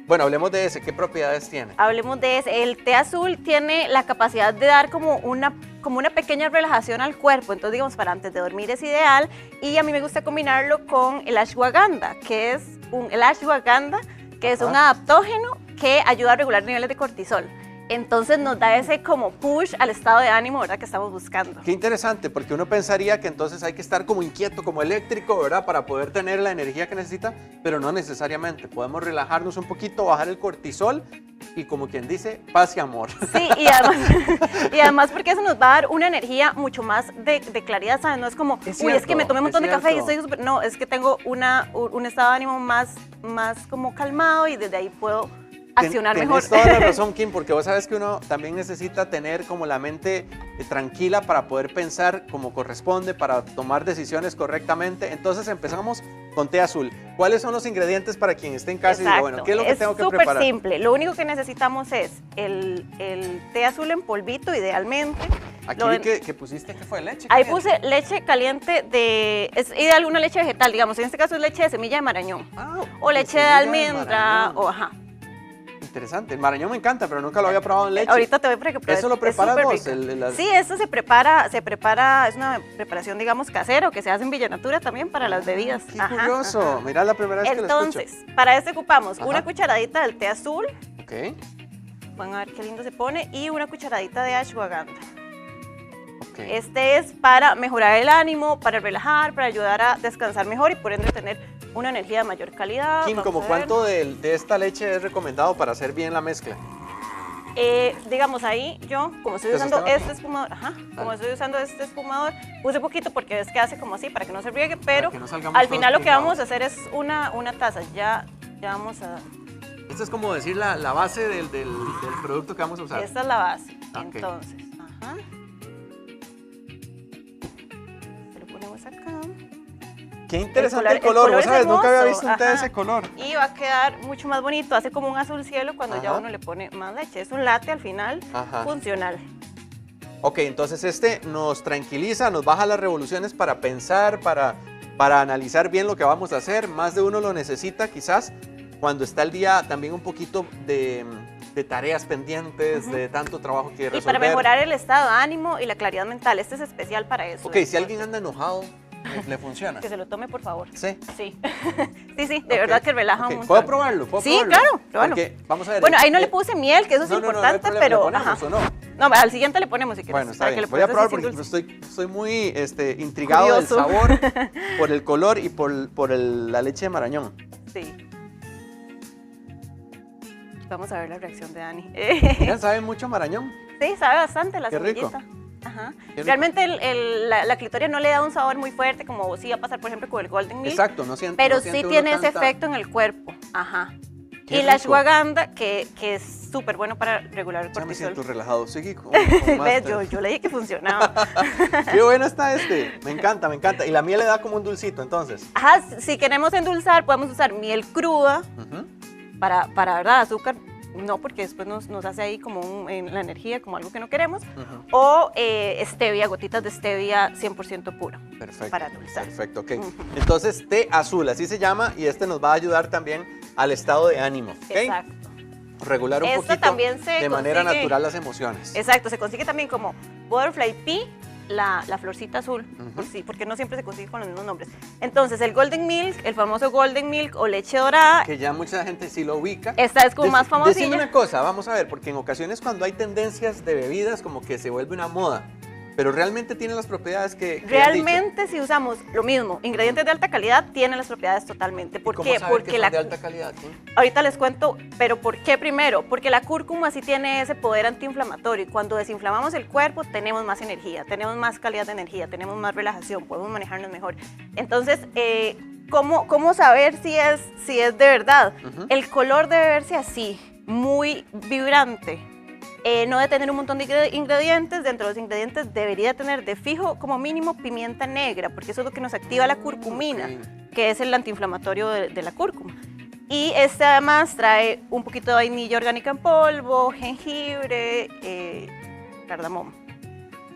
Bueno, hablemos de ese. ¿Qué propiedades tiene? Hablemos de ese. El té azul tiene la capacidad de dar como una pequeña relajación al cuerpo. Entonces, digamos, para antes de dormir es ideal. Y a mí me gusta combinarlo con el ashwagandha, que es un adaptógeno que ayuda a regular niveles de cortisol. Entonces nos da ese como push al estado de ánimo, ¿verdad?, que estamos buscando. Qué interesante, porque uno pensaría que entonces hay que estar como inquieto, como eléctrico, ¿verdad?, para poder tener la energía que necesita, pero no necesariamente. Podemos relajarnos un poquito, bajar el cortisol y, como quien dice, paz y amor. Sí, y además porque eso nos va a dar una energía mucho más de claridad, ¿sabes? No es como, es que me tomé un montón de café y estoy súper... No, es que tengo un estado de ánimo más como calmado y desde ahí puedo accionar mejor. Tienes toda la razón, Kim, porque vos sabes que uno también necesita tener como la mente tranquila para poder pensar como corresponde, para tomar decisiones correctamente. Entonces empezamos con té azul. ¿Cuáles son los ingredientes para quien esté en casa? Exacto. Y diga, bueno, ¿qué es lo que tengo que preparar? Es súper simple. Lo único que necesitamos es el té azul en polvito, idealmente. Aquí vi que pusiste, ¿qué fue? ¿Leche Ahí caliente? puse leche caliente es ideal una leche vegetal, digamos. En este caso es leche de semilla de marañón. Ah, O leche de semilla almendra, marañón. o ajá. Interesante, el marañón me encanta, pero nunca lo había probado en leche. Ahorita te voy para que pruebes. ¿Eso lo preparas es vos? superrico. Sí, eso se prepara, es una preparación, digamos, casera, o que se hace en Villa Natura también para las bebidas. Qué Ajá, curioso, ajá. mirá, la primera vez que lo escucho. Entonces, para este ocupamos Ajá. una cucharadita del té azul, Ok, van a ver qué lindo se pone, y una cucharadita de ashwagandha. ok. Este es para mejorar el ánimo, para relajar, para ayudar a descansar mejor y por ende tener una energía de mayor calidad. Kim, Vamos ¿como a ver. cuánto de esta leche es recomendado para hacer bien la mezcla? Digamos ahí, yo, como estoy usando este espumador, como estoy usando este espumador, puse poquito porque ves que hace como así, para que no se riegue, pero no salgamos al final lo que todos vamos a hacer es una taza. Ya vamos a... Esta es como decir la base del producto que vamos a usar. Esta es la base. Ok. Entonces, se lo ponemos acá. Qué interesante el color, vos es sabes, nunca había hermoso, visto un té de ese color. Y va a quedar mucho más bonito, hace como un azul cielo cuando ya Ajá. uno le pone más leche. Es un latte al final Ajá. funcional. Ok, entonces este nos tranquiliza, nos baja las revoluciones para pensar, para analizar bien lo que vamos a hacer. Más de uno lo necesita quizás cuando está el día también un poquito de tareas pendientes, de tanto trabajo que resolver. Y para mejorar el estado de ánimo y la claridad mental. Este es especial para eso. Ok, si alguien anda enojado, ¿le funciona? Que se lo tome, por favor. Sí. Sí, sí, de verdad que relaja Ok, un montón. ¿puedo probarlo? Sí, claro, pruébalo. Porque, vamos a ver. Bueno, ahí no le puse miel, que eso es no hay importante, problema, pero... ¿le ponemos o no? No, al siguiente le ponemos si quieres. Bueno, está para que bien. le Voy a pongas probar así porque dulce. estoy muy intrigado Curioso. del sabor, por el color y por la leche de marañón. Sí. Vamos a ver la reacción de Dani. Mira, sabe mucho a marañón. Sí, sabe bastante la Qué rico. semillita. Ajá. Qué rico. Realmente la clitoria no le da un sabor muy fuerte como sí va a pasar, por ejemplo, con el Golden Milk. Exacto, no siento. Pero no sí siente uno tiene ese tanta- efecto en el cuerpo. Ajá. Qué Y la rico. ashwagandha, que es súper bueno para regular el Ya me cortisol. siento relajado. Sigue con ¿Ves? Master. Yo le dije que funcionaba. Qué bueno está este. Me encanta, me encanta. Y la miel le da como un dulcito, entonces. Ajá, si queremos endulzar, podemos usar miel cruda Ujú. para ¿verdad? Azúcar, no, porque después nos hace ahí como en la energía, como algo que no queremos. Ujú. O stevia, gotitas de stevia 100% puro. Perfecto. Para endulzar. Perfecto, ok. Ujú. Entonces, té azul, así se llama, y este nos va a ayudar también al estado de ánimo. ¿Ok? Exacto. Regular un Esto poquito también se de manera consigue- natural las emociones. Exacto, se consigue también como Butterfly Pea, la florcita azul, Ujú. porque no siempre se consigue con los mismos nombres. Entonces, el Golden Milk, el famoso Golden Milk o leche dorada, Que ya mucha gente sí lo ubica. esta es como más famosilla. Decime una cosa, vamos a ver, porque en ocasiones cuando hay tendencias de bebidas como que se vuelve una moda, pero realmente tiene las propiedades que han dicho. Realmente, si usamos lo mismo, ingredientes de alta calidad, tienen las propiedades totalmente. ¿Por ¿Cómo qué? saber Porque que son de alta calidad? ¿Sí? ahorita les cuento, pero ¿por qué primero? Porque la cúrcuma sí tiene ese poder antiinflamatorio y cuando desinflamamos el cuerpo tenemos más energía, tenemos más calidad de energía, tenemos más relajación, podemos manejarnos mejor. Entonces, ¿cómo saber si es de verdad? Ujú. El color debe verse así, muy vibrante. No debe tener un montón de ingredientes. Dentro de los ingredientes debería tener de fijo como mínimo pimienta negra, porque eso es lo que nos activa la curcumina, ok. que es el antiinflamatorio de la cúrcuma. Y este además trae un poquito de vainilla orgánica en polvo, jengibre, cardamomo.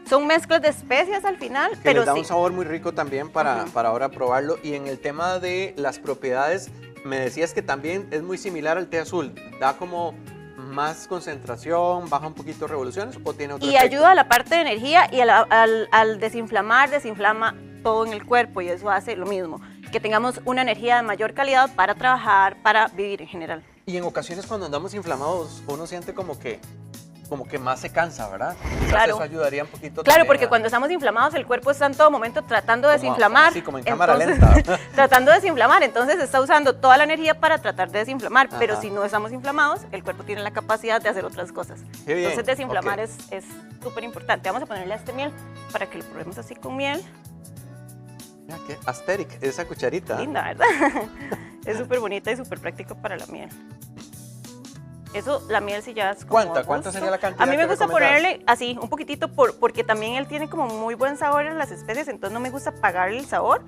Son mezclas de especias al final, Que pero les da sí. un sabor muy rico también para, Ujú. para ahora probarlo. Y en el tema de las propiedades, me decías que también es muy similar al té azul. Da como más concentración, baja un poquito revoluciones o tiene otro Y efecto? ayuda a la parte de energía y al desinflamar, desinflama todo en el cuerpo y eso hace lo mismo, que tengamos una energía de mayor calidad para trabajar, para vivir en general. Y en ocasiones cuando andamos inflamados, uno siente como que más se cansa, ¿verdad? Quizás Claro. eso ayudaría un poquito Claro, también porque a- cuando estamos inflamados el cuerpo está en todo momento tratando de Como desinflamar. así, como en cámara Entonces, lenta. tratando de desinflamar, entonces está usando toda la energía para tratar de desinflamar, pero Ajá. si no estamos inflamados, el cuerpo tiene la capacidad de hacer otras cosas. Qué bien, Entonces desinflamar ok. es súper importante. Vamos a ponerle a este miel para que lo probemos así con miel. Mira qué asteric, esa cucharita. Linda, ¿verdad? Es súper bonita y súper práctico para la miel. Eso, la miel sí ya es como ¿Cuánta? a ¿Cuánta gusto. sería la cantidad A mí me que gusta recomendás? ponerle así, un poquitito, porque también él tiene como muy buen sabor en las especies, entonces no me gusta pagarle el sabor,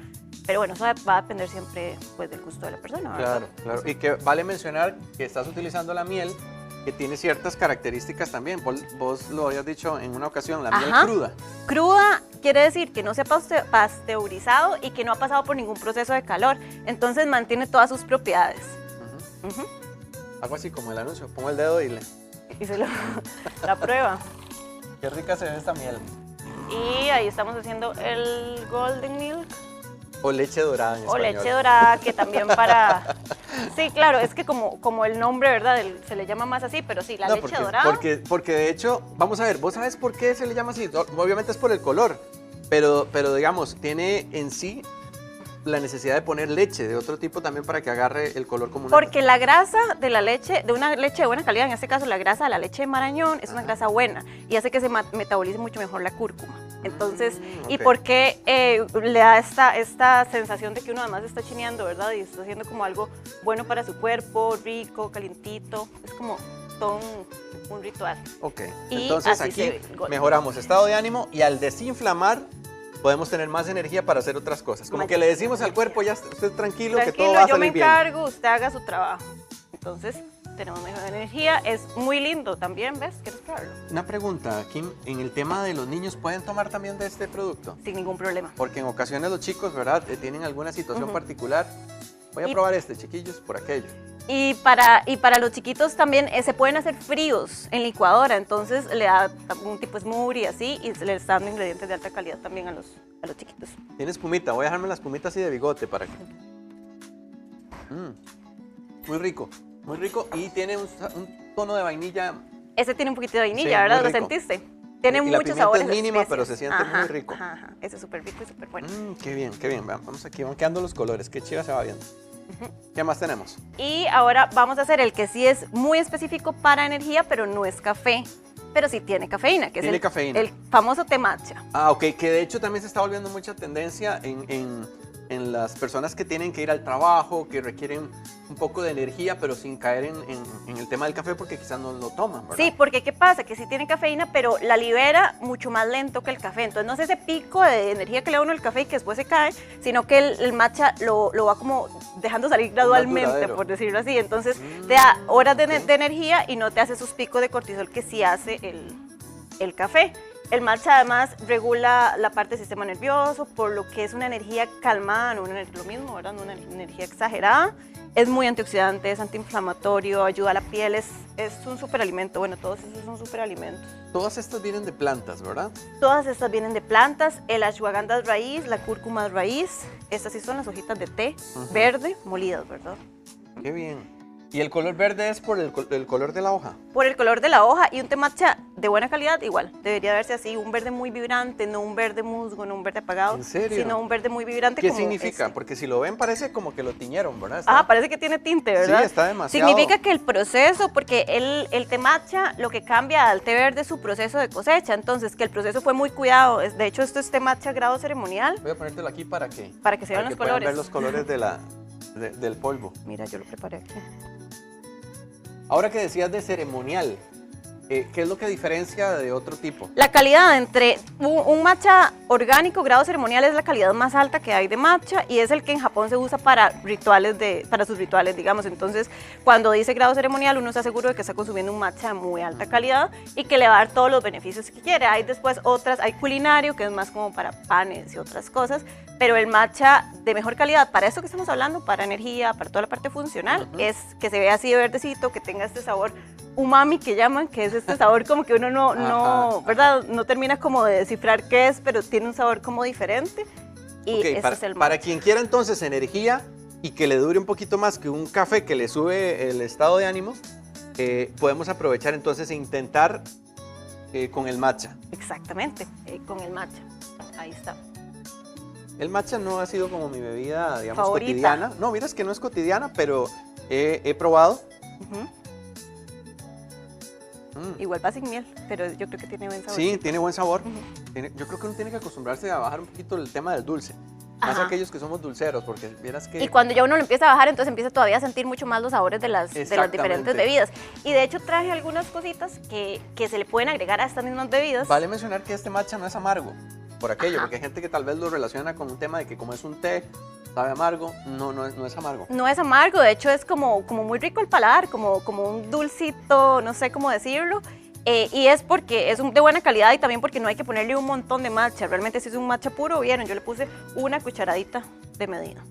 pero bueno, eso va a depender siempre pues, del gusto de la persona, ¿verdad? Claro, claro. Y que vale mencionar que estás utilizando la miel que tiene ciertas características también. Vos lo habías dicho en una ocasión, la miel Ajá. cruda. Cruda quiere decir que no se ha pasteurizado y que no ha pasado por ningún proceso de calor, entonces mantiene todas sus propiedades. Ujú. Ujú. Algo así como el anuncio. Pongo el dedo y Y se lo la prueba. qué rica se ve esta miel. Y ahí estamos haciendo el Golden Milk. O leche dorada en O español. leche dorada, que también para... Sí, claro, es que como el nombre, ¿verdad? Se le llama más así, pero sí, la No, leche dorada. porque de hecho, vamos a ver, ¿vos sabes por qué se le llama así? Obviamente es por el color, pero digamos, tiene en sí la necesidad de poner leche de otro tipo también para que agarre el color como una... Porque la grasa de la leche, de una leche de buena calidad, en este caso la grasa de la leche de marañón, es una grasa buena y hace que se metabolice mucho mejor la cúrcuma. Entonces, ¿y por qué le da esta sensación de que uno además está chineando, verdad? Y está haciendo como algo bueno para su cuerpo, rico, calientito. Es como todo un ritual. Ok, Y entonces así aquí se ve golpe. mejoramos estado de ánimo y al desinflamar podemos tener más energía para hacer otras cosas. Como Más que le decimos al cuerpo, ya usted tranquilo, que todo Tranquilo, va a yo me salir bien. encargo, usted haga su trabajo. Entonces, tenemos mejor energía. Es muy lindo también, ¿ves? ¿Quieres probarlo? Una pregunta, Kim, en el tema de los niños, ¿pueden tomar también de este producto? Sin ningún problema. Porque en ocasiones los chicos, ¿verdad? Tienen alguna situación particular. Voy a probar este, chiquillos, por aquello. Y para los chiquitos también se pueden hacer fríos en licuadora, entonces le da un tipo smoothie así y se le está dando ingredientes de alta calidad también a los chiquitos. Tiene espumita, voy a dejarme la espumita así de bigote para que... Muy rico y tiene un tono de vainilla. Ese tiene un poquito de vainilla, Sí, ¿verdad? muy ¿Lo rico. sentiste? Tiene Y la muchos pimienta sabores. es mínima, especias. pero se siente muy rico. Ajá. Ese es súper rico y súper bueno. Qué bien, qué bien. Vamos aquí, van quedando los colores, qué chiva se va viendo. ¿Qué más tenemos? Y ahora vamos a hacer el que sí es muy específico para energía, pero no es café, pero sí tiene cafeína, que Tiene es cafeína. el famoso té matcha. Ah, ok, que de hecho también se está volviendo mucha tendencia en las personas que tienen que ir al trabajo, que requieren un poco de energía, pero sin caer en el tema del café porque quizás no lo toman, ¿verdad? Sí, porque ¿qué pasa? Que sí tiene cafeína, pero la libera mucho más lento que el café. Entonces no es ese pico de energía que le da uno el café y que después se cae, sino que el matcha lo va como dejando salir gradualmente, duradero. por decirlo así. Entonces te da horas de energía y no te hace esos picos de cortisol que sí hace el café. El matcha además regula la parte del sistema nervioso, por lo que es una energía calmada, no lo mismo, ¿verdad? No una energía exagerada. Es muy antioxidante, es antiinflamatorio, ayuda a la piel, es un superalimento. Bueno, todos esos son superalimentos. Todas estas vienen de plantas, ¿verdad? Todas estas vienen de plantas, el ashwagandha es raíz, la cúrcuma es raíz. Estas sí son las hojitas de té verde molidas, ¿verdad? Qué bien. ¿Y el color verde es por el color de la hoja? Por el color de la hoja y un té matcha de buena calidad, igual. Debería verse así, un verde muy vibrante, no un verde musgo, no un verde apagado. ¿En serio? Sino un verde muy vibrante. ¿Qué como significa? este. Porque si lo ven parece como que lo tiñeron, ¿verdad? Parece que tiene tinte, ¿verdad? Sí, está demasiado. Significa que el proceso, porque el té matcha lo que cambia al té verde es su proceso de cosecha, entonces que el proceso fue muy cuidado. De hecho, esto es té matcha grado ceremonial. Voy a ponértelo aquí para que se vean los puedan colores. ver los colores del polvo. Mira, yo lo preparé aquí. Ahora que decías de ceremonial, ¿qué es lo que diferencia de otro tipo? La calidad entre un matcha orgánico grado ceremonial es la calidad más alta que hay de matcha y es el que en Japón se usa para sus rituales, digamos. Entonces, cuando dice grado ceremonial, uno está seguro de que está consumiendo un matcha de muy alta calidad y que le va a dar todos los beneficios que quiere. Hay después hay culinario, que es más como para panes y otras cosas, pero el matcha de mejor calidad, para esto que estamos hablando, para energía, para toda la parte funcional, es que se vea así de verdecito, que tenga este sabor umami que llaman, que es este sabor como que uno ¿verdad? No termina como de descifrar qué es, pero tiene un sabor como diferente. Y Ok, ese es el para matcha. quien quiera entonces energía y que le dure un poquito más que un café que le sube el estado de ánimo, podemos aprovechar entonces e intentar con el matcha. Exactamente, con el matcha. Ahí está. El matcha no ha sido como mi bebida, digamos, Favorita. cotidiana. No, miras que no es cotidiana, pero he probado. Ujú. Igual va sin miel, pero yo creo que tiene buen sabor. Sí, tiene buen sabor. Yo creo que uno tiene que acostumbrarse a bajar un poquito el tema del dulce. Más Ajá. aquellos que somos dulceros, porque vieras que... Y cuando ya uno lo empieza a bajar, entonces empieza todavía a sentir mucho más los sabores de las diferentes bebidas. Y de hecho traje algunas cositas que se le pueden agregar a estas mismas bebidas. Vale mencionar que este matcha no es amargo, por aquello, Ajá. porque hay gente que tal vez lo relaciona con un tema de que como es un té, sabe amargo. No es amargo. No es amargo, de hecho es como muy rico el paladar, como un dulcito, no sé cómo decirlo. Y es porque es de buena calidad y también porque no hay que ponerle un montón de matcha. Realmente si es un matcha puro, vieron, yo le puse una cucharadita de medida.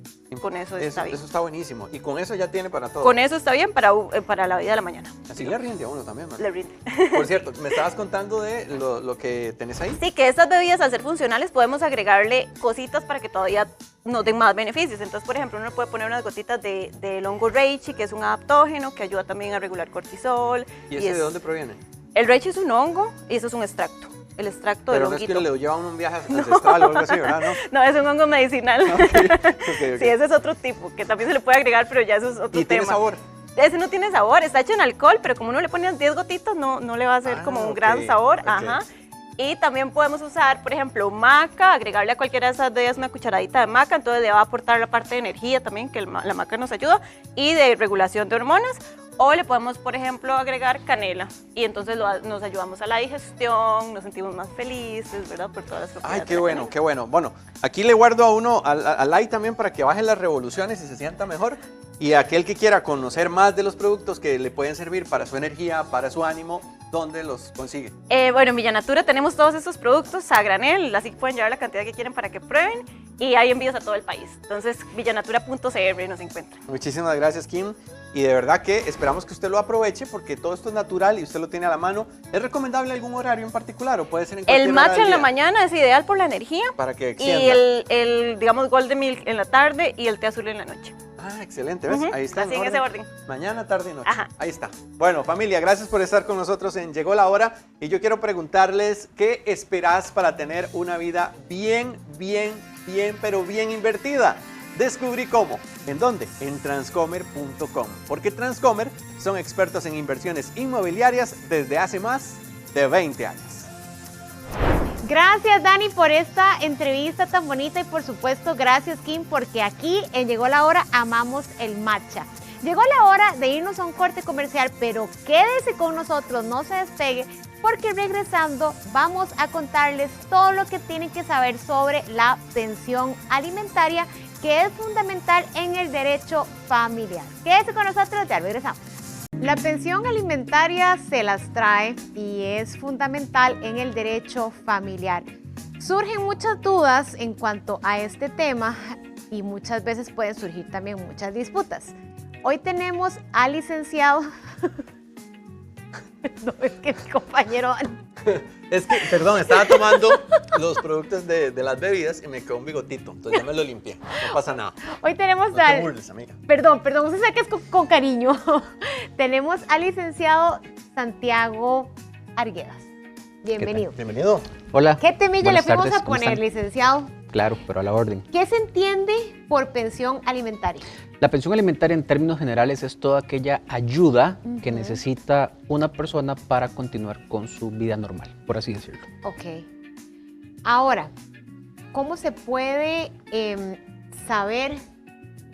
Con eso está bien. Eso está buenísimo. Y con eso ya tiene para todo. Con eso está bien para la vida de la mañana. Así le rinde a uno también, ¿verdad? Le rinde. Por cierto, me estabas contando de lo que tenés ahí. Sí, que estas bebidas al ser funcionales podemos agregarle cositas para que todavía nos den más beneficios. Entonces, por ejemplo, uno puede poner unas gotitas del hongo reishi, que es un adaptógeno, que ayuda también a regular cortisol. ¿Y ese de dónde proviene? El reishi es un hongo y eso es un extracto. el extracto del Pero no es honguito. que le llevan un viaje ancestral o algo así, ¿verdad? ¿No? No, es un hongo medicinal. Ok. Sí, ese es otro tipo, que también se le puede agregar, pero ya eso es otro tema. ¿Y tiene sabor? Ese no tiene sabor, está hecho en alcohol, pero como uno le pone 10 gotitas, no le va a hacer como un gran sabor. ok. Ajá. Y también podemos usar, por ejemplo, maca, agregarle a cualquiera de esas de ellas una cucharadita de maca, entonces le va a aportar la parte de energía también, que la maca nos ayuda, y de regulación de hormonas. O le podemos, por ejemplo, agregar canela, y entonces nos ayudamos a la digestión, nos sentimos más felices, ¿verdad? Por todas las propiedades. Ay, qué bueno, qué bueno. Bueno, aquí le guardo a uno al like también para que baje las revoluciones y se sienta mejor. Y aquel que quiera conocer más de los productos que le pueden servir para su energía, para su ánimo, ¿dónde los consigue? Bueno, en Villanatura tenemos todos estos productos a granel, así que pueden llevar la cantidad que quieren para que prueben, y hay envíos a todo el país. Entonces, villanatura.cr nos encuentran. Muchísimas gracias, Kim. Y de verdad que esperamos que usted lo aproveche porque todo esto es natural y usted lo tiene a la mano. ¿Es recomendable algún horario en particular o puede ser en cualquier El hora matcha del en la día? mañana es ideal por la energía. Para que Y extienda. digamos, Golden Milk en la tarde y el té azul en la noche. Ah, excelente, ¿ves? Ujú, Ahí está. así en ese orden. Mañana, tarde y noche. Ajá. Ahí está. Bueno, familia, gracias por estar con nosotros en Llegó la Hora. Y yo quiero preguntarles, ¿qué esperás para tener una vida bien, pero bien invertida? Descubrí cómo. ¿En dónde? En transcomer.com. Porque Transcomer son expertos en inversiones inmobiliarias desde hace más de 20 años. Gracias, Dani, por esta entrevista tan bonita y por supuesto gracias, Kim, porque aquí en Llegó la Hora amamos el matcha. Llegó la hora de irnos a un corte comercial, pero quédese con nosotros, no se despegue, porque regresando vamos a contarles todo lo que tienen que saber sobre la pensión alimentaria, que es fundamental en el derecho familiar. Quédese con nosotros, ya regresamos. La pensión alimentaria se las trae y es fundamental en el derecho familiar. Surgen muchas dudas en cuanto a este tema y muchas veces pueden surgir también muchas disputas. Hoy tenemos al licenciado... No, es que mi compañero... Es que, perdón, estaba tomando los productos de las bebidas y me quedó un bigotito, entonces ya me lo limpié, no pasa nada. Hoy tenemos No te al... burles, amiga. Perdón, usted sabe que es con cariño. Tenemos al licenciado Santiago Arguedas. Bienvenido. Bienvenido. Hola. ¿Qué temilla le buenas fuimos tardes, a ¿cómo poner, están? licenciado? Claro, pero a la orden. ¿Qué se entiende por pensión alimentaria? La pensión alimentaria en términos generales es toda aquella ayuda que necesita una persona para continuar con su vida normal, por así decirlo. Ok. Ahora, ¿cómo se puede saber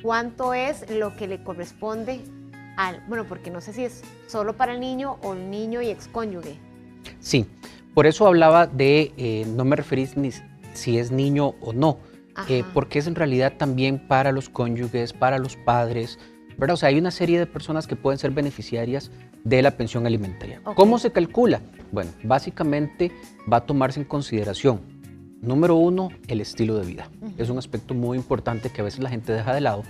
cuánto es lo que le corresponde al... Bueno, porque no sé si es solo para el niño o el niño y excónyuge. Sí, por eso hablaba de, no me referís ni si es niño o no, porque es en realidad también para los cónyuges, para los padres, ¿verdad? O sea, hay una serie de personas que pueden ser beneficiarias de la pensión alimentaria. Ok. ¿Cómo se calcula? Bueno, básicamente va a tomarse en consideración, número uno, el estilo de vida. Es un aspecto muy importante que a veces la gente deja de lado,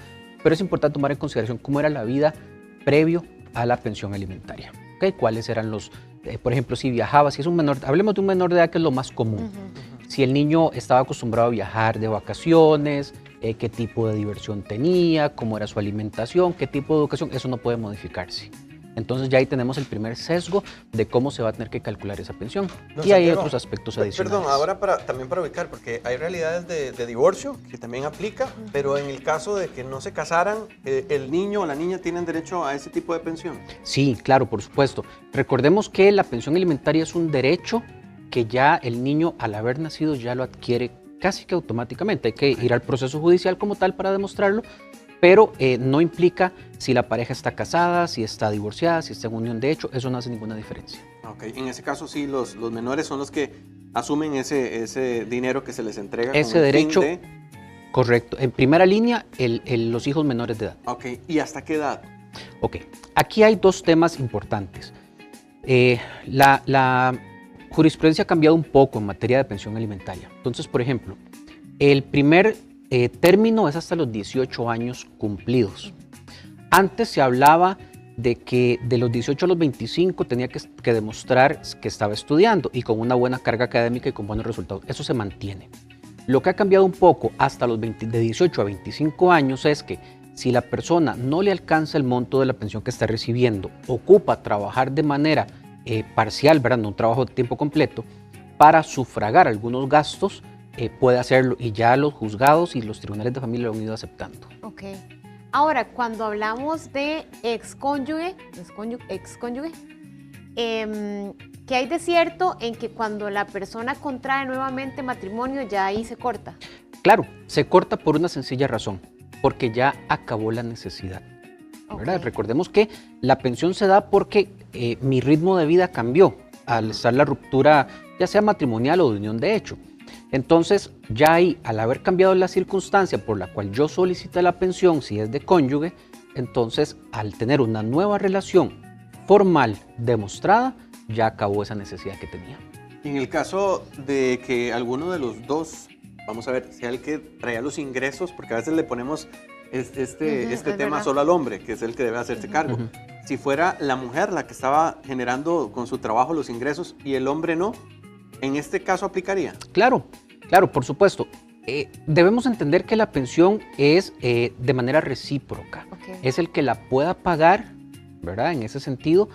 pero es importante tomar en consideración cómo era la vida previo a la pensión alimentaria. ¿Okay? ¿Cuáles eran los, por ejemplo, si viajaba, si es un menor, hablemos de un menor de edad que es lo más común. Si el niño estaba acostumbrado a viajar de vacaciones, qué tipo de diversión tenía, cómo era su alimentación, qué tipo de educación, eso no puede modificarse. Entonces ya ahí tenemos el primer sesgo de cómo se va a tener que calcular esa pensión. No, y hay Santiago, otros aspectos adicionales. Perdón, ahora también para ubicar, porque hay realidades de divorcio que también aplica, pero en el caso de que no se casaran, el niño o la niña tienen derecho a ese tipo de pensión. Sí, claro, por supuesto. Recordemos que la pensión alimentaria es un derecho que ya el niño al haber nacido ya lo adquiere casi que automáticamente. Hay que ir al proceso judicial como tal para demostrarlo, pero no implica si la pareja está casada, si está divorciada, si está en unión de hecho, eso no hace ninguna diferencia. Ok, en ese caso sí, los menores son los que asumen ese dinero que se les entrega. Ese con el fin derecho, de... correcto. En primera línea, los hijos menores de edad. Ok, ¿y hasta qué edad? Ok, aquí hay dos temas importantes. La jurisprudencia ha cambiado un poco en materia de pensión alimentaria. Entonces, por ejemplo, el primer término es hasta los 18 años cumplidos. Antes se hablaba de que de los 18 a los 25 tenía que demostrar que estaba estudiando y con una buena carga académica y con buenos resultados. Eso se mantiene. Lo que ha cambiado un poco hasta los de 18 a 25 años es que si la persona no le alcanza el monto de la pensión que está recibiendo, ocupa trabajar de manera parcial, ¿verdad? No un trabajo de tiempo completo, para sufragar algunos gastos, puede hacerlo, y ya los juzgados y los tribunales de familia lo han ido aceptando. Ok. Ahora, cuando hablamos de excónyuge, ¿qué hay de cierto en que cuando la persona contrae nuevamente matrimonio ya ahí se corta? Claro, se corta por una sencilla razón, porque ya acabó la necesidad. ¿Verdad? Ok. Recordemos que la pensión se da porque mi ritmo de vida cambió al estar la ruptura, ya sea matrimonial o de unión de hecho. Entonces, ya ahí, al haber cambiado la circunstancia por la cual yo solicité la pensión, si es de cónyuge, entonces, al tener una nueva relación formal demostrada, ya acabó esa necesidad que tenía. En el caso de que alguno de los dos, vamos a ver, sea el que traía los ingresos, porque a veces le ponemos este es tema verdad. solo al hombre, que es el que debe hacerse cargo. Si fuera la mujer la que estaba generando con su trabajo los ingresos y el hombre no, ¿en este caso aplicaría? Claro, claro, por supuesto. Debemos entender que la pensión es de manera recíproca. Ok. Es el que la pueda pagar, ¿verdad? En ese sentido,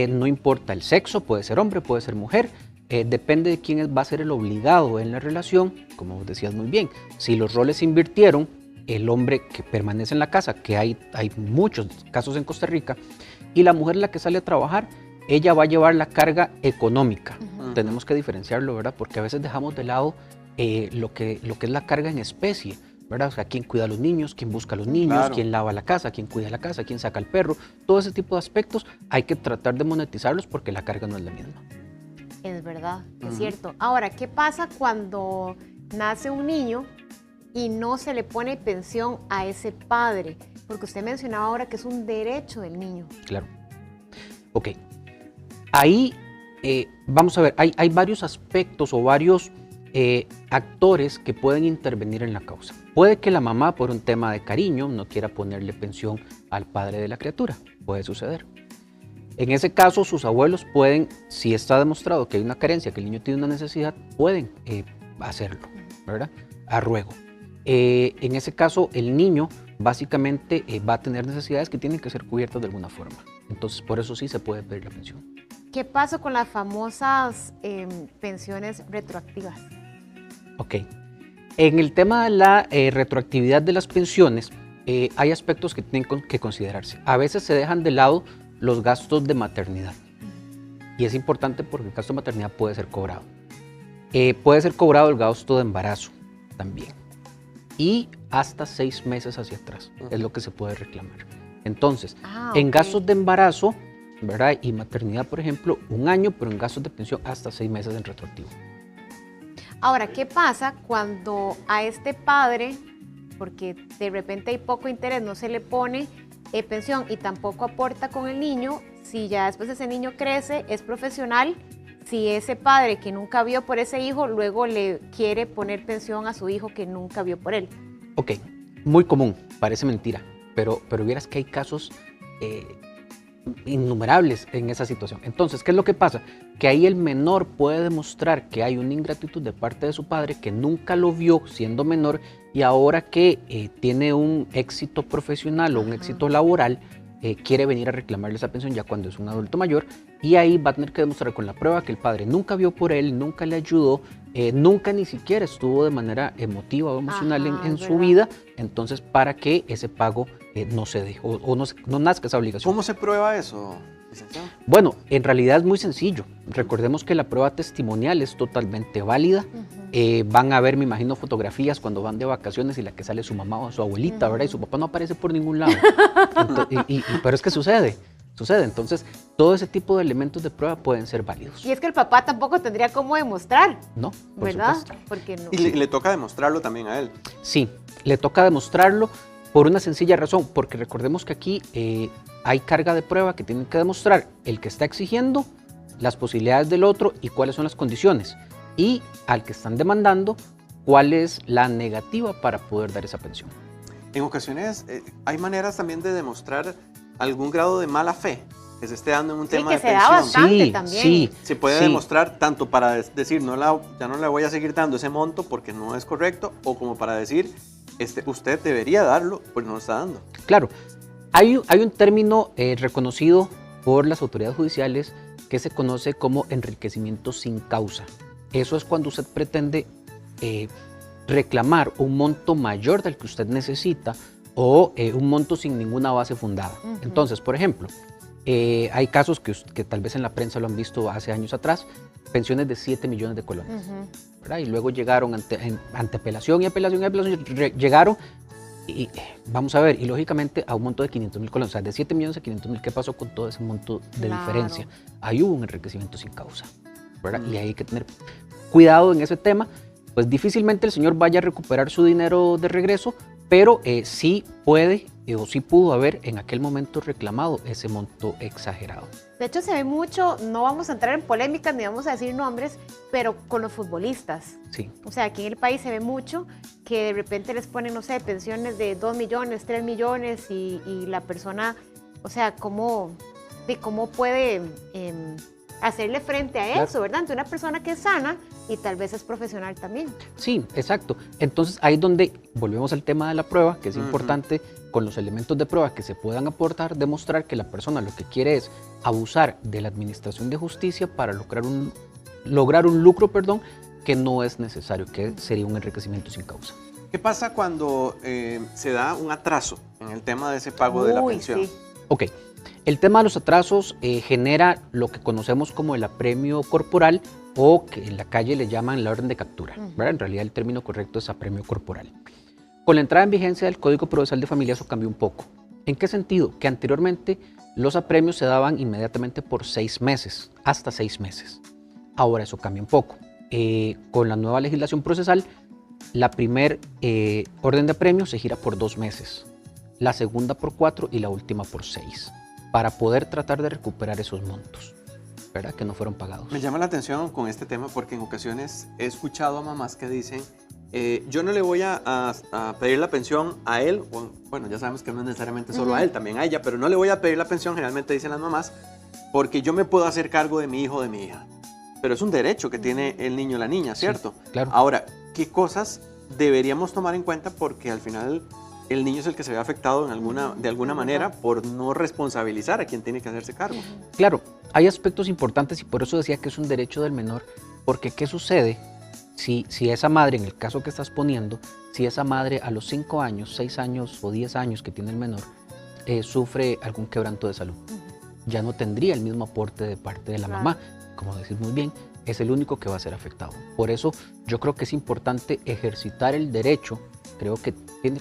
no importa el sexo, puede ser hombre, puede ser mujer, depende de quién va a ser el obligado en la relación, como decías muy bien. Si los roles se invirtieron, el hombre que permanece en la casa, que hay muchos casos en Costa Rica, y la mujer la que sale a trabajar, ella va a llevar la carga económica. Tenemos que diferenciarlo, ¿verdad? Porque a veces dejamos de lado lo que es la carga en especie, ¿verdad? O sea, quién cuida a los niños, quién busca a los niños, Claro. quién lava la casa, quién cuida la casa, quién saca al perro. Todo ese tipo de aspectos hay que tratar de monetizarlos porque la carga no es la misma. Es verdad, es cierto. Ahora, ¿qué pasa cuando nace un niño y no se le pone pensión a ese padre? Porque usted mencionaba ahora que es un derecho del niño. Claro. Ok. Ahí, vamos a ver, hay varios aspectos o varios actores que pueden intervenir en la causa. Puede que la mamá, por un tema de cariño, no quiera ponerle pensión al padre de la criatura. Puede suceder. En ese caso, sus abuelos pueden, si está demostrado que hay una carencia, que el niño tiene una necesidad, pueden hacerlo, ¿verdad? A ruego. En ese caso, el niño básicamente va a tener necesidades que tienen que ser cubiertas de alguna forma. Entonces, por eso sí se puede pedir la pensión. ¿Qué pasa con las famosas pensiones retroactivas? Ok. En el tema de la retroactividad de las pensiones, hay aspectos que tienen que considerarse. A veces se dejan de lado los gastos de maternidad. Y es importante porque el gasto de maternidad puede ser cobrado. Puede ser cobrado el gasto de embarazo también. Y hasta 6 meses hacia atrás es lo que se puede reclamar. Entonces, en ok. gastos de embarazo, ¿verdad? Y maternidad, por ejemplo, 1 año, pero en gastos de pensión hasta 6 meses en retroactivo. Ahora, ¿qué pasa cuando a este padre, porque de repente hay poco interés, no se le pone pensión y tampoco aporta con el niño, si ya después ese niño crece, es profesional, si ese padre que nunca vio por ese hijo, luego le quiere poner pensión a su hijo que nunca vio por él? Ok, muy común, parece mentira, pero vieras que hay casos innumerables en esa situación. Entonces, ¿qué es lo que pasa? Que ahí el menor puede demostrar que hay una ingratitud de parte de su padre que nunca lo vio siendo menor y ahora que tiene un éxito profesional o un éxito laboral, quiere venir a reclamarle esa pensión ya cuando es un adulto mayor y ahí va a tener que demostrar con la prueba que el padre nunca vio por él, nunca le ayudó, nunca ni siquiera estuvo de manera emotiva o emocional en su vida, entonces para que ese pago no se dé o no nazca esa obligación. ¿Cómo se prueba eso, licenciado? Bueno, en realidad es muy sencillo. Recordemos que la prueba testimonial es totalmente válida. Van a ver, me imagino, fotografías cuando van de vacaciones y la que sale su mamá o su abuelita, ¿verdad? Y su papá no aparece por ningún lado. Pero es que sucede. Entonces, todo ese tipo de elementos de prueba pueden ser válidos. Y es que el papá tampoco tendría cómo demostrar, No, por ¿verdad? supuesto. Porque no. Y le toca demostrarlo también a él. Sí, le toca demostrarlo por una sencilla razón, porque recordemos que aquí hay carga de prueba que tienen que demostrar el que está exigiendo, las posibilidades del otro y cuáles son las condiciones. Y al que están demandando, cuál es la negativa para poder dar esa pensión. En ocasiones hay maneras también de demostrar algún grado de mala fe que se esté dando en un tema que de se da pensión. bastante también. Sí, Se puede sí. demostrar tanto para decir ya no le voy a seguir dando ese monto porque no es correcto, o como para decir usted debería darlo, pues no lo está dando. Claro, hay un término reconocido por las autoridades judiciales que se conoce como enriquecimiento sin causa. Eso es cuando usted pretende reclamar un monto mayor del que usted necesita o un monto sin ninguna base fundada. Entonces, por ejemplo, hay casos que tal vez en la prensa lo han visto hace años atrás, pensiones de 7 millones de colones, ¿verdad? Y luego llegaron ante apelación y apelación y apelación, llegaron y vamos a ver, y lógicamente a un monto de 500,000 colones, o sea, de 7 millones a 500,000, ¿qué pasó con todo ese monto de diferencia? Ahí hubo un enriquecimiento sin causa, ¿verdad? Y hay que tener cuidado en ese tema, pues difícilmente el señor vaya a recuperar su dinero de regreso, pero sí puede o sí pudo haber en aquel momento reclamado ese monto exagerado. De hecho, se ve mucho, no vamos a entrar en polémicas ni vamos a decir nombres, pero con los futbolistas. Sí. O sea, aquí en el país se ve mucho que de repente les ponen, no sé, pensiones de 2 millones, 3 millones y la persona, o sea, cómo puede hacerle frente a eso, ¿verdad? Ante una persona que es sana y tal vez es profesional también. Sí, exacto. Entonces ahí es donde volvemos al tema de la prueba, que es importante con los elementos de prueba que se puedan aportar, demostrar que la persona lo que quiere es abusar de la administración de justicia para lograr un lucro, que no es necesario, que sería un enriquecimiento sin causa. ¿Qué pasa cuando se da un atraso en el tema de ese pago de la pensión? Sí. Ok, el tema de los atrasos genera lo que conocemos como el apremio corporal o que en la calle le llaman la orden de captura, ¿verdad? En realidad el término correcto es apremio corporal. Con la entrada en vigencia del Código Procesal de Familia eso cambió un poco. ¿En qué sentido? Que anteriormente los apremios se daban inmediatamente por 6 meses, hasta 6 meses. Ahora eso cambia un poco. Con la nueva legislación procesal, la primer orden de apremio se gira por 2 meses, la segunda por 4 y la última por 6, para poder tratar de recuperar esos montos, ¿verdad? Que no fueron pagados. Me llama la atención con este tema porque en ocasiones he escuchado a mamás que dicen, yo no le voy a pedir la pensión a él, bueno, ya sabemos que no es necesariamente solo a él, también a ella, pero no le voy a pedir la pensión, generalmente dicen las mamás, porque yo me puedo hacer cargo de mi hijo o de mi hija. Pero es un derecho que tiene el niño o la niña, ¿cierto? Sí, claro. Ahora, ¿qué cosas deberíamos tomar en cuenta? Porque al final el niño es el que se ve afectado de alguna manera por no responsabilizar a quien tiene que hacerse cargo. Claro, hay aspectos importantes y por eso decía que es un derecho del menor, porque ¿qué sucede si esa madre, en el caso que estás poniendo, si esa madre a los 5 años, 6 años o 10 años que tiene el menor, sufre algún quebranto de salud? Ya no tendría el mismo aporte de parte de la mamá. Como decís muy bien, es el único que va a ser afectado. Por eso yo creo que es importante ejercitar el derecho, creo que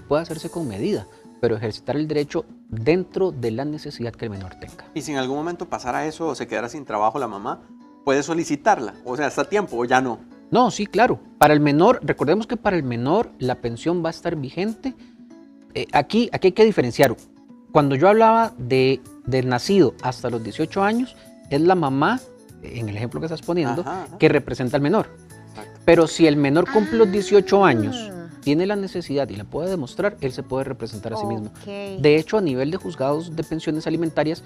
puede hacerse con medida, pero ejercitar el derecho dentro de la necesidad que el menor tenga. Y si en algún momento pasara eso o se quedara sin trabajo la mamá, puede solicitarla, o sea, ¿está a tiempo o ya no? No, sí, claro. Para el menor, recordemos que para el menor la pensión va a estar vigente. Aquí hay que diferenciar. Cuando yo hablaba del nacido hasta los 18 años, es la mamá, en el ejemplo que estás poniendo, que representa al menor. Exacto. Pero si el menor cumple los 18 años, tiene la necesidad y la puede demostrar, él se puede representar a sí mismo. De hecho, a nivel de juzgados de pensiones alimentarias,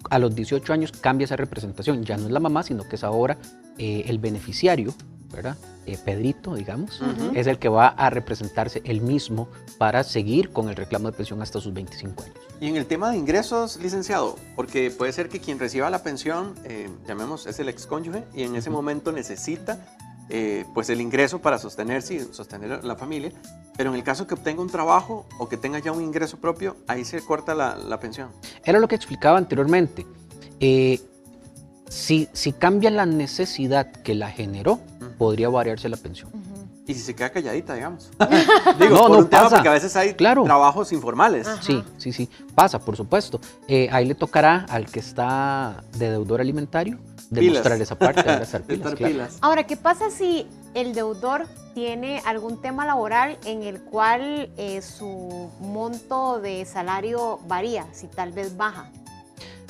a los 18 años cambia esa representación. Ya no es la mamá, sino que es ahora el beneficiario, ¿verdad? Pedrito, digamos, es el que va a representarse él mismo para seguir con el reclamo de pensión hasta sus 25 años. Y en el tema de ingresos, licenciado, porque puede ser que quien reciba la pensión, llamemos, es el excónyuge y en ese momento necesita pues el ingreso para sostenerse y sostener la familia, pero en el caso que obtenga un trabajo o que tenga ya un ingreso propio, ahí se corta la pensión. Era lo que explicaba anteriormente. Si cambia la necesidad que la generó, podría variarse la pensión. Y si se queda calladita, digamos. Digo, por un tema, porque a veces hay trabajos informales. Sí, pasa, por supuesto. Ahí le tocará al que está de deudor alimentario demostrar esa parte, de estar pilas. Ahora, ¿qué pasa si el deudor tiene algún tema laboral en el cual su monto de salario varía, si tal vez baja?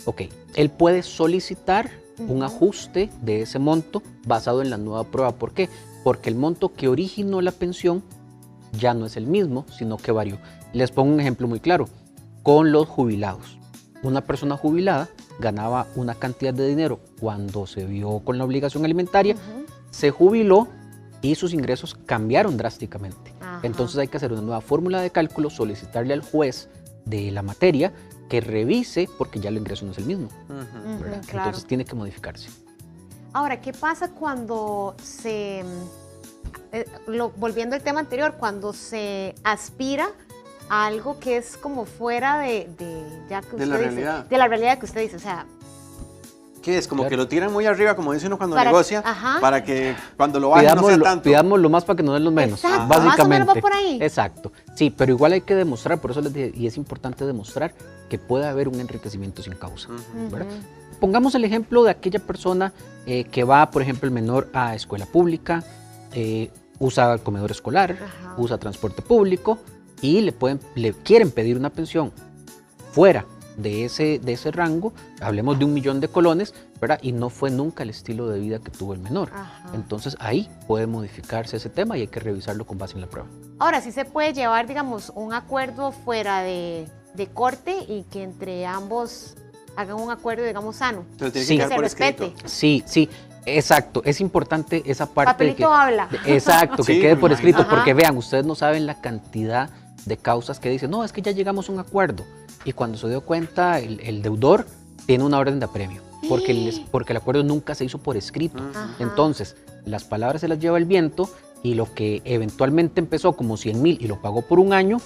Ok, él puede solicitar un ajuste de ese monto basado en la nueva prueba. ¿Por qué? Porque el monto que originó la pensión ya no es el mismo, sino que varió. Les pongo un ejemplo muy claro. Con los jubilados. Una persona jubilada ganaba una cantidad de dinero cuando se vio con la obligación alimentaria, se jubiló y sus ingresos cambiaron drásticamente. Entonces hay que hacer una nueva fórmula de cálculo, solicitarle al juez de la materia que revise porque ya el ingreso no es el mismo. Claro. Entonces tiene que modificarse. Ahora, ¿qué pasa cuando volviendo al tema anterior, cuando se aspira a algo que es como fuera de la realidad? De la realidad que usted dice, o sea... ¿Qué es? Como Claro. que lo tiran muy arriba, como dice uno cuando Para- negocia, ajá. para que cuando lo bajen no sea tanto. Pidamos lo más para que nos den lo menos, Exacto, básicamente. más o menos va por ahí. Exacto, sí, pero igual hay que demostrar, por eso les dije, y es importante demostrar que puede haber un enriquecimiento sin causa, ¿verdad? Pongamos el ejemplo de aquella persona que va, por ejemplo, el menor a escuela pública, usa el comedor escolar, Ajá. usa transporte público y le quieren pedir una pensión fuera de ese rango, hablemos de 1 millón de colones, ¿verdad? Y no fue nunca el estilo de vida que tuvo el menor. Ajá. Entonces ahí puede modificarse ese tema y hay que revisarlo con base en la prueba. Ahora, sí se puede llevar, digamos, un acuerdo fuera de corte y que entre ambos hagan un acuerdo, digamos, sano. Pero tiene Sí. que Que quedar se por respete. escrito. Sí, sí, exacto. Es importante esa parte. Papelito habla. Exacto, que Sí, quede me por escrito, imagino. porque vean, ustedes no saben la cantidad de causas que dicen, no, es que ya llegamos a un acuerdo. Y cuando se dio cuenta, el deudor tiene una orden de apremio, porque el acuerdo nunca se hizo por escrito. Ajá. Entonces, las palabras se las lleva el viento y lo que eventualmente empezó como 100,000 y lo pagó por un año,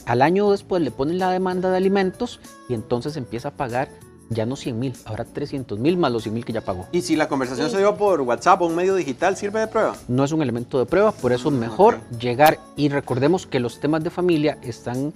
al año después le ponen la demanda de alimentos y entonces empieza a pagar ya no 100,000, ahora 300,000 más los 100,000 que ya pagó. Y si la conversación se dio por WhatsApp o un medio digital, ¿sirve de prueba? No es un elemento de prueba, por eso mejor llegar y recordemos que los temas de familia están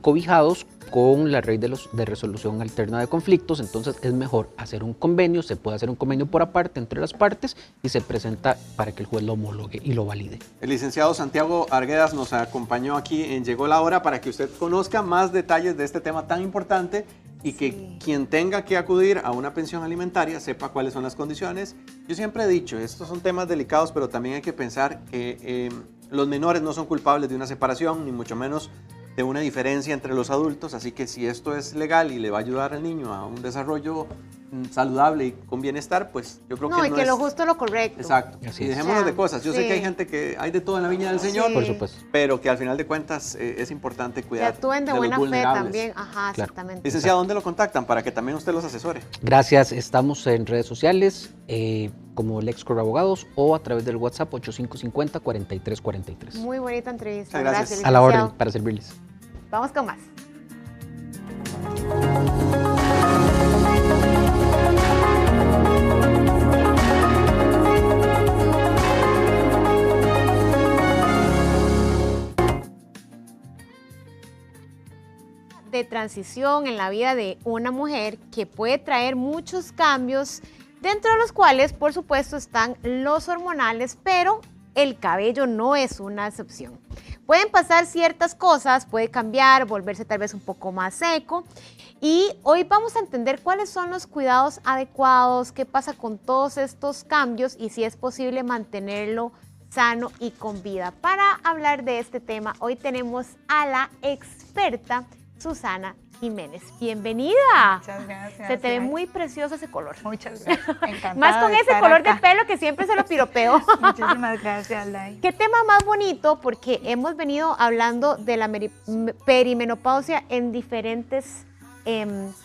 cobijados con la ley de resolución alterna de conflictos, entonces es mejor hacer un convenio, se puede hacer un convenio por aparte entre las partes y se presenta para que el juez lo homologue y lo valide. El licenciado Santiago Arguedas nos acompañó aquí en Llegó la Hora para que usted conozca más detalles de este tema tan importante y que quien tenga que acudir a una pensión alimentaria sepa cuáles son las condiciones. Yo siempre he dicho, estos son temas delicados, pero también hay que pensar que los menores no son culpables de una separación, ni mucho menos de una diferencia entre los adultos, así que si esto es legal y le va a ayudar al niño a un desarrollo saludable y con bienestar, pues yo creo No, que y no que es... lo justo lo correcto. Exacto. Así Y es. dejémonos O sea, de cosas. Yo sé sí. que hay gente que hay de todo en la viña del Señor, Sí. Por supuesto. pero que al final de cuentas es importante Que cuidar actúen de los buena fe vulnerables. también. Ajá, Claro. exactamente. Licenciado, ¿dónde lo contactan para que también usted los asesore? Gracias, estamos en redes sociales como Lexcor Abogados o a través del WhatsApp 8550-4343. Muy bonita entrevista. Muchas gracias. Gracias, A la orden, licenciado. para servirles. Vamos con más. De transición en la vida de una mujer que puede traer muchos cambios, dentro de los cuales, por supuesto, están los hormonales, pero el cabello no es una excepción. Pueden pasar ciertas cosas, puede cambiar, volverse tal vez un poco más seco. Y hoy vamos a entender cuáles son los cuidados adecuados, qué pasa con todos estos cambios y si es posible mantenerlo sano y con vida. Para hablar de este tema, hoy tenemos a la experta Susana Jiménez. Bienvenida. Muchas gracias. Se te ve muy precioso ese color. Muchas gracias. Encantada Más con de ese estar color de acá. pelo que siempre se lo piropeo. Muchísimas gracias, Lai. Qué tema más bonito, porque hemos venido hablando de la perimenopausia en diferentes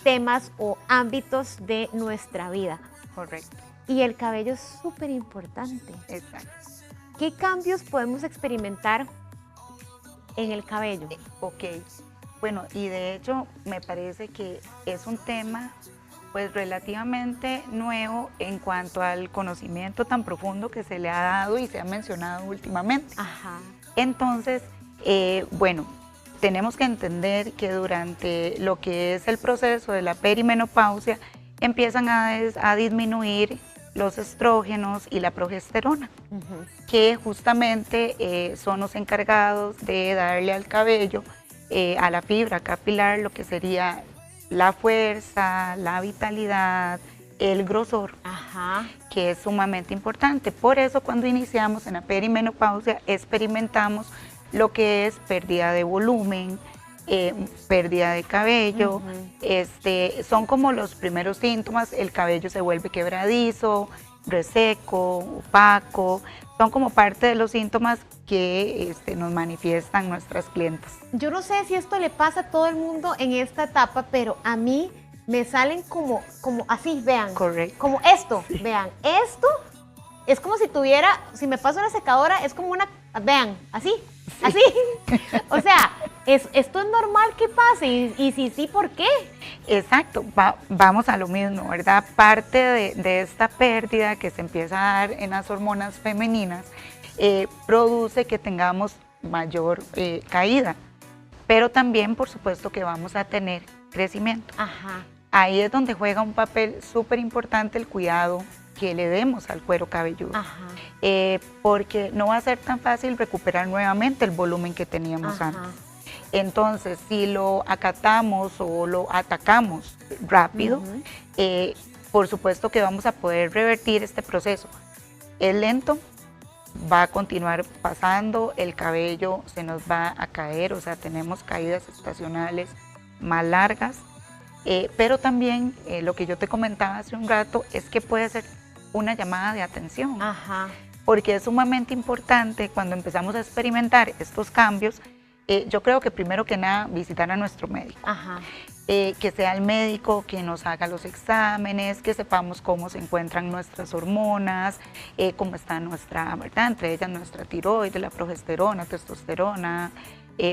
temas o ámbitos de nuestra vida. Correcto. Y el cabello es súper importante. Exacto. ¿Qué cambios podemos experimentar en el cabello? Ok. Bueno, y de hecho me parece que es un tema pues relativamente nuevo en cuanto al conocimiento tan profundo que se le ha dado y se ha mencionado últimamente. Ajá. Entonces, bueno, tenemos que entender que durante lo que es el proceso de la perimenopausia empiezan a disminuir los estrógenos y la progesterona, que justamente son los encargados de darle al cabello, a la fibra capilar, lo que sería la fuerza, la vitalidad, el grosor, Ajá. que es sumamente importante. Por eso cuando iniciamos en la perimenopausia experimentamos lo que es pérdida de volumen, pérdida de cabello, son como los primeros síntomas. El cabello se vuelve quebradizo, reseco, opaco, son como parte de los síntomas que nos manifiestan nuestras clientes. Yo no sé si esto le pasa a todo el mundo en esta etapa, pero a mí me salen como así, vean. Correcto. Como esto, vean. Esto es como si tuviera, si me paso una secadora, es como una, vean, así, así. O sea, esto es normal que pase y si sí, ¿por qué? Exacto, vamos a lo mismo, ¿verdad? Parte de esta pérdida que se empieza a dar en las hormonas femeninas produce que tengamos mayor caída, pero también, por supuesto, que vamos a tener crecimiento. Ajá. Ahí es donde juega un papel súper importante el cuidado que le demos al cuero cabelludo. Ajá. Porque no va a ser tan fácil recuperar nuevamente el volumen que teníamos Ajá. antes. Entonces, si lo acatamos o lo atacamos rápido, por supuesto que vamos a poder revertir este proceso. Es lento, va a continuar pasando, el cabello se nos va a caer, o sea, tenemos caídas estacionales más largas, pero también lo que yo te comentaba hace un rato es que puede ser una llamada de atención. Ajá. Porque es sumamente importante cuando empezamos a experimentar estos cambios, yo creo que primero que nada visitar a nuestro médico. Ajá. Que sea el médico quien nos haga los exámenes, que sepamos cómo se encuentran nuestras hormonas, cómo está nuestra, ¿verdad? Entre ellas nuestra tiroides, la progesterona, testosterona,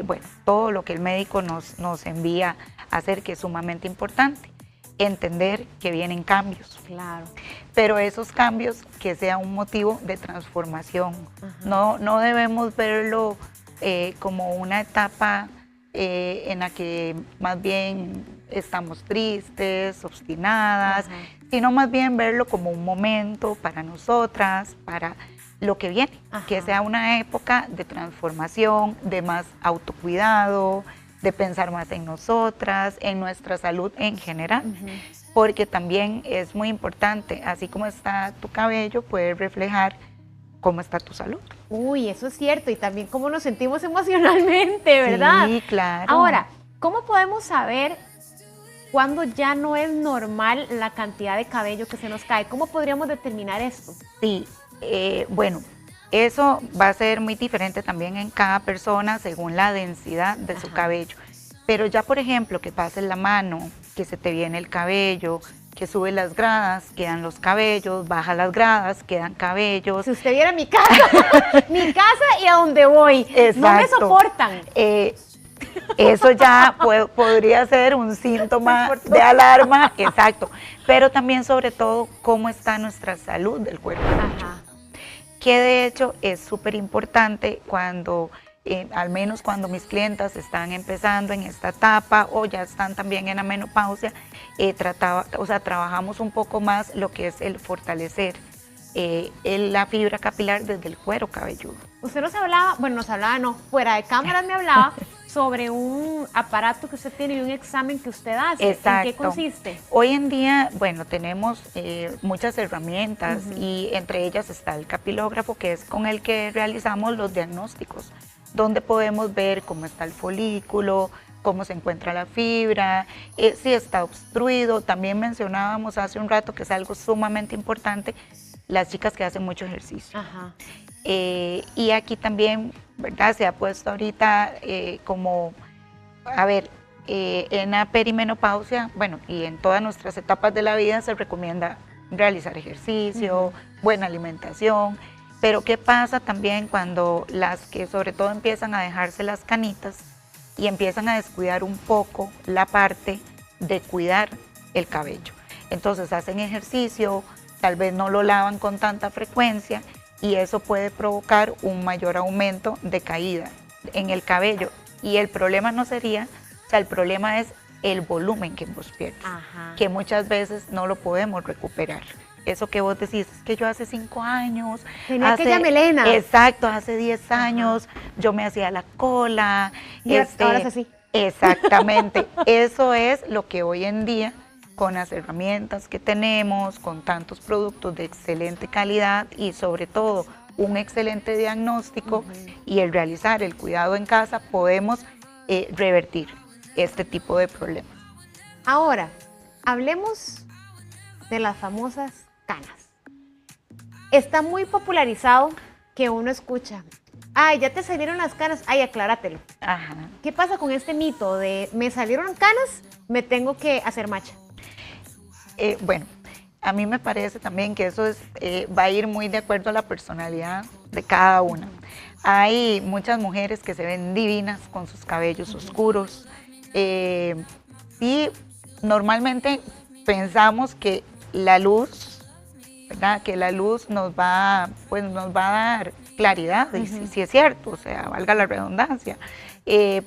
bueno, todo lo que el médico nos envía a hacer, que es sumamente importante. Entender que vienen cambios. Claro. Pero esos cambios que sea un motivo de transformación. No debemos verlo como una etapa en la que más bien estamos tristes, obstinadas, sino más bien verlo como un momento para nosotras, para lo que viene, que sea una época de transformación, de más autocuidado, de pensar más en nosotras, en nuestra salud en general, porque también es muy importante, así como está tu cabello, puede reflejar cómo está tu salud. Uy, eso es cierto, y también cómo nos sentimos emocionalmente, ¿verdad? Sí, claro. Ahora, ¿cómo podemos saber cuándo ya no es normal la cantidad de cabello que se nos cae? ¿Cómo podríamos determinar esto? Sí, bueno, eso va a ser muy diferente también en cada persona según la densidad de su cabello. Pero ya, por ejemplo, que pases la mano, que se te viene el cabello, que sube las gradas, quedan los cabellos, baja las gradas, quedan cabellos. Si usted viera mi casa y a donde voy, Exacto. no me soportan. Eso ya podría ser un síntoma de alarma, exacto. Pero también, sobre todo, cómo está nuestra salud del cuerpo cabelludo. Que de hecho es súper importante cuando, al menos cuando mis clientas están empezando en esta etapa o ya están también en la menopausia, trabajamos un poco más lo que es el fortalecer la fibra capilar desde el cuero cabelludo. Usted fuera de cámaras me hablaba sobre un aparato que usted tiene y un examen que usted hace. Exacto. ¿En qué consiste? Hoy en día, bueno, tenemos muchas herramientas y entre ellas está el capilógrafo, que es con el que realizamos los diagnósticos, donde podemos ver cómo está el folículo, cómo se encuentra la fibra, si está obstruido. También mencionábamos hace un rato que es algo sumamente importante, las chicas que hacen mucho ejercicio. Ajá. Y aquí también, ¿verdad? Se ha puesto ahorita como, a ver, en la perimenopausia, bueno, y en todas nuestras etapas de la vida se recomienda realizar ejercicio, buena alimentación, pero ¿qué pasa también cuando las que sobre todo empiezan a dejarse las canitas y empiezan a descuidar un poco la parte de cuidar el cabello? Entonces hacen ejercicio, tal vez no lo lavan con tanta frecuencia y eso puede provocar un mayor aumento de caída en el cabello. Y el problema no sería, o sea, el problema es el volumen que vos pierdes, que muchas veces no lo podemos recuperar. Eso que vos decís, es que yo hace 5 años... Tenía aquella melena. Exacto, hace 10 años yo me hacía la cola. Y ahora es así. Exactamente. Eso es lo que hoy en día, con las herramientas que tenemos, con tantos productos de excelente calidad y sobre todo un excelente diagnóstico y el realizar el cuidado en casa, podemos revertir este tipo de problemas. Ahora, hablemos de las famosas canas. Está muy popularizado que uno escucha, ay, ya te salieron las canas, ay, acláratelo. Ajá. ¿Qué pasa con este mito de me salieron canas, me tengo que hacer macha? Bueno, a mí me parece también que eso va a ir muy de acuerdo a la personalidad de cada una. Hay muchas mujeres que se ven divinas con sus cabellos oscuros y normalmente pensamos que la luz, ¿verdad? Que la luz nos va a dar claridad, y si es cierto, o sea, valga la redundancia.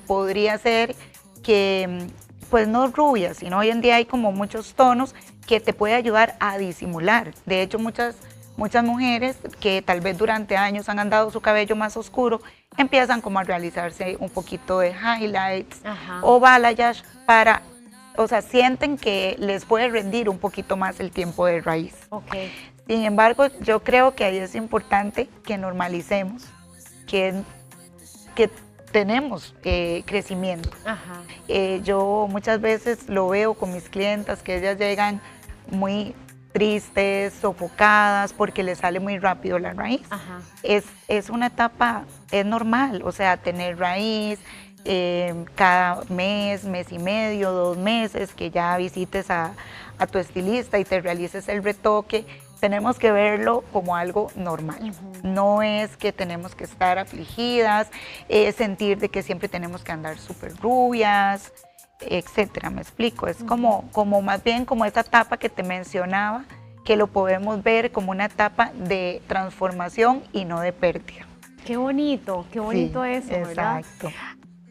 Podría ser que, pues no rubias, sino hoy en día hay como muchos tonos que te puede ayudar a disimular. De hecho, muchas mujeres que tal vez durante años han andado su cabello más oscuro, empiezan como a realizarse un poquito de highlights o balayage o sea, sienten que les puede rendir un poquito más el tiempo de raíz. Okay. Sin embargo, yo creo que ahí es importante que normalicemos que tenemos crecimiento. Yo muchas veces lo veo con mis clientas que ellas llegan muy tristes, sofocadas, porque les sale muy rápido la raíz. Es una etapa, es normal, o sea, tener raíz cada mes y medio, 2 meses, que ya visites a tu estilista y te realices el retoque. Tenemos que verlo como algo normal. No es que tenemos que estar afligidas, sentir de que siempre tenemos que andar súper rubias, etcétera, me explico. Es como más bien como esa etapa que te mencionaba, que lo podemos ver como una etapa de transformación y no de pérdida. Qué bonito eso, ¿verdad? Exacto.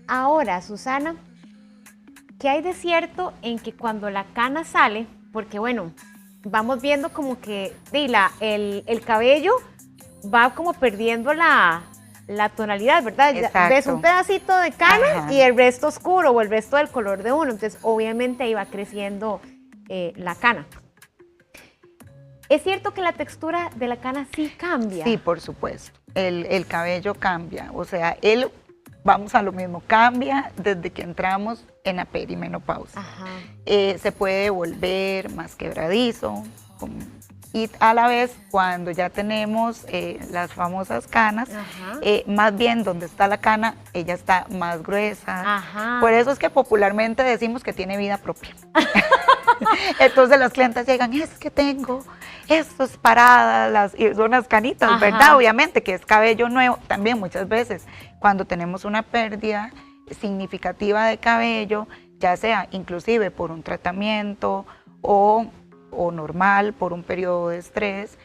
Ahora, Susana, ¿qué hay de cierto en que cuando la cana sale, porque bueno, vamos viendo como que el cabello va como perdiendo la tonalidad, ¿verdad? Exacto. Ves un pedacito de cana y el resto oscuro o el resto del color de uno, entonces obviamente ahí va creciendo la cana. ¿Es cierto que la textura de la cana sí cambia? Sí, por supuesto, el cabello cambia, o sea, vamos a lo mismo, cambia desde que entramos en la perimenopausia. Se puede volver más quebradizo y a la vez cuando ya tenemos las famosas canas, más bien donde está la cana, ella está más gruesa. Por eso es que popularmente decimos que tiene vida propia. Entonces las clientas llegan, es que tengo estas paradas, y son las canitas, ¿verdad? Obviamente que es cabello nuevo. También muchas veces cuando tenemos una pérdida significativa de cabello, ya sea inclusive por un tratamiento o normal, por un periodo de estrés,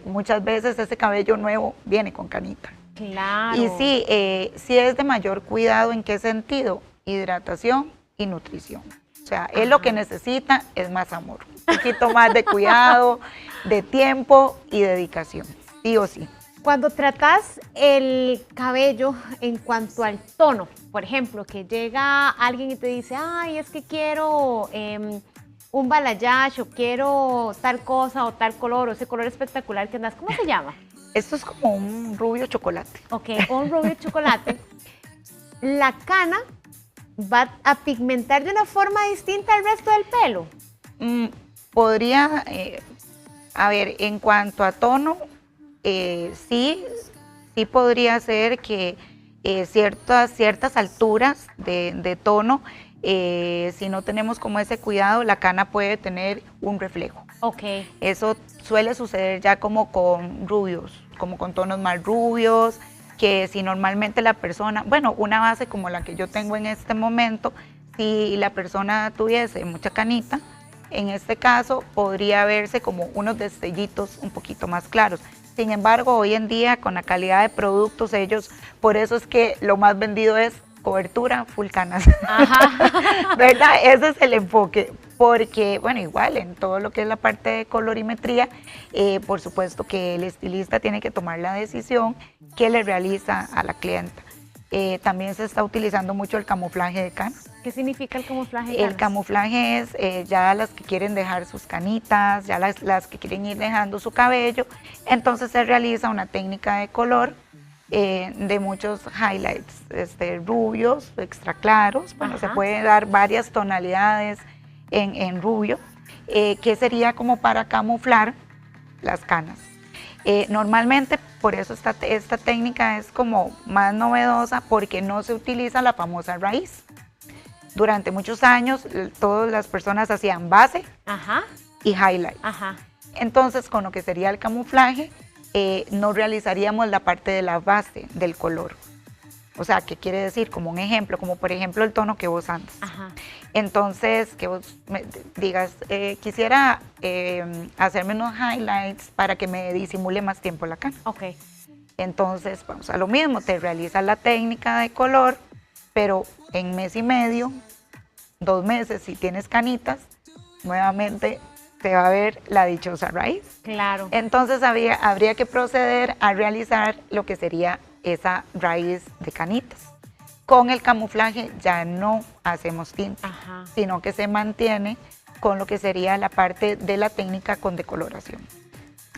muchas veces ese cabello nuevo viene con canita. Claro. Y sí es de mayor cuidado. ¿En qué sentido? Hidratación y nutrición. O sea, él lo que necesita es más amor, un poquito más de cuidado, de tiempo y dedicación, sí o sí. Cuando tratas el cabello en cuanto al tono, por ejemplo, que llega alguien y te dice, ay, es que quiero un balayage o quiero tal cosa o tal color o ese color espectacular que andas, ¿cómo se llama? Esto es como un rubio chocolate. Ok, un rubio chocolate. La cana va a pigmentar de una forma distinta al resto del pelo. Podría, a ver, en cuanto a tono, sí podría ser que ciertas alturas de tono, si no tenemos como ese cuidado, la cana puede tener un reflejo. Eso suele suceder ya como con rubios, como con tonos más rubios, que si normalmente la persona, bueno, una base como la que yo tengo en este momento, si la persona tuviese mucha canita, en este caso podría verse como unos destellitos un poquito más claros. Sin embargo, hoy en día con la calidad de productos, por eso es que lo más vendido es cobertura full canas. ¿Verdad? Ese es el enfoque, porque, bueno, igual en todo lo que es la parte de colorimetría, por supuesto que el estilista tiene que tomar la decisión que le realiza a la clienta. También se está utilizando mucho el camuflaje de canas. ¿Qué significa el camuflaje de canas? El camuflaje es ya las que quieren dejar sus canitas, ya las que quieren ir dejando su cabello, entonces se realiza una técnica de color de muchos highlights, rubios, extra claros. Bueno, se puede dar varias tonalidades en rubio, que sería como para camuflar las canas. Normalmente, por eso esta técnica es como más novedosa, porque no se utiliza la famosa raíz. Durante muchos años, todas las personas hacían base, y highlight. Ajá. Entonces, con lo que sería el camuflaje, no realizaríamos la parte de la base del color. O sea, ¿qué quiere decir? Como un ejemplo, como por ejemplo el tono que vos andas. Ajá. Entonces, que vos me digas, quisiera hacerme unos highlights para que me disimule más tiempo la cana. Ok. Entonces, vamos a lo mismo, te realizas la técnica de color, pero en mes y medio, 2 meses, si tienes canitas, nuevamente te va a ver la dichosa raíz. Claro. Entonces habría que proceder a realizar lo que sería esa raíz de canitas. Con el camuflaje ya no hacemos tinte, Ajá. sino que se mantiene con lo que sería la parte de la técnica con decoloración.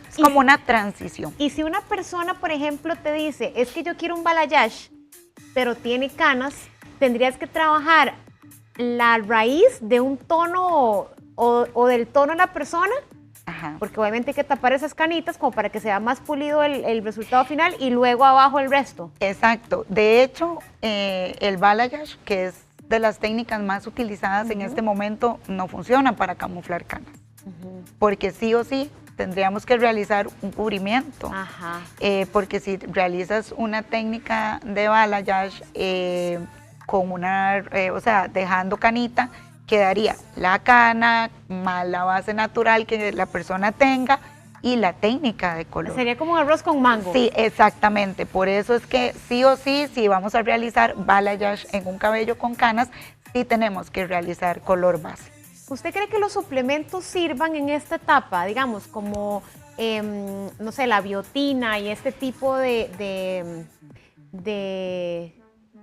Es como una transición. Y si una persona, por ejemplo, te dice, es que yo quiero un balayage, pero tiene canas, tendrías que trabajar la raíz de un tono o del tono de la persona, Ajá. porque obviamente hay que tapar esas canitas como para que sea más pulido el resultado final y luego abajo el resto. Exacto. De hecho, el balayage, que es de las técnicas más utilizadas en este momento, no funciona para camuflar canas. Porque sí o sí tendríamos que realizar un cubrimiento. Ajá. Porque si realizas una técnica de balayage con una, o sea, dejando canita, quedaría la cana más la base natural que la persona tenga y la técnica de color. Sería como un arroz con mango. Sí, exactamente. Por eso es que sí o sí, si vamos a realizar balayage en un cabello con canas, sí tenemos que realizar color base. ¿Usted cree que los suplementos sirvan en esta etapa? Digamos, como, no sé, la biotina y este tipo de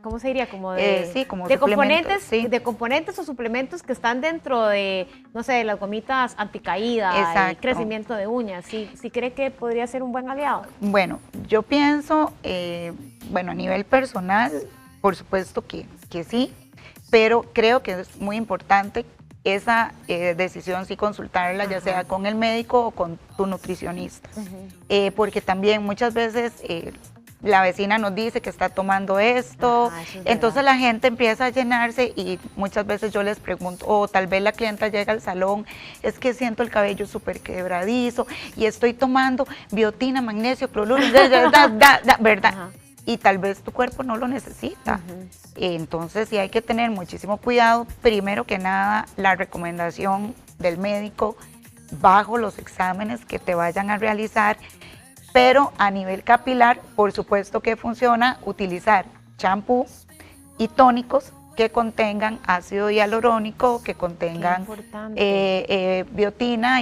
¿cómo se diría? Como de, sí, como de suplementos, componentes, sí. de componentes o suplementos que están dentro de, no sé, de las gomitas anticaída y Exacto. crecimiento de uñas. ¿Sí cree que podría ser un buen aliado? Bueno, yo pienso, bueno, a nivel personal, por supuesto que sí, pero creo que es muy importante esa decisión, sí consultarla, ya sea con el médico o con tu nutricionista. Porque también muchas veces la vecina nos dice que está tomando esto, Ajá, eso es entonces verdad. la gente empieza a llenarse y muchas veces yo les pregunto, o tal vez la clienta llega al salón, es que siento el cabello súper quebradizo y estoy tomando biotina, magnesio, cloruro, ¿verdad? Ajá. Y tal vez tu cuerpo no lo necesita. Entonces sí hay que tener muchísimo cuidado. Primero que nada, la recomendación del médico bajo los exámenes que te vayan a realizar, pero a nivel capilar, por supuesto que funciona utilizar champú y tónicos que contengan ácido hialurónico, que contengan importante. biotina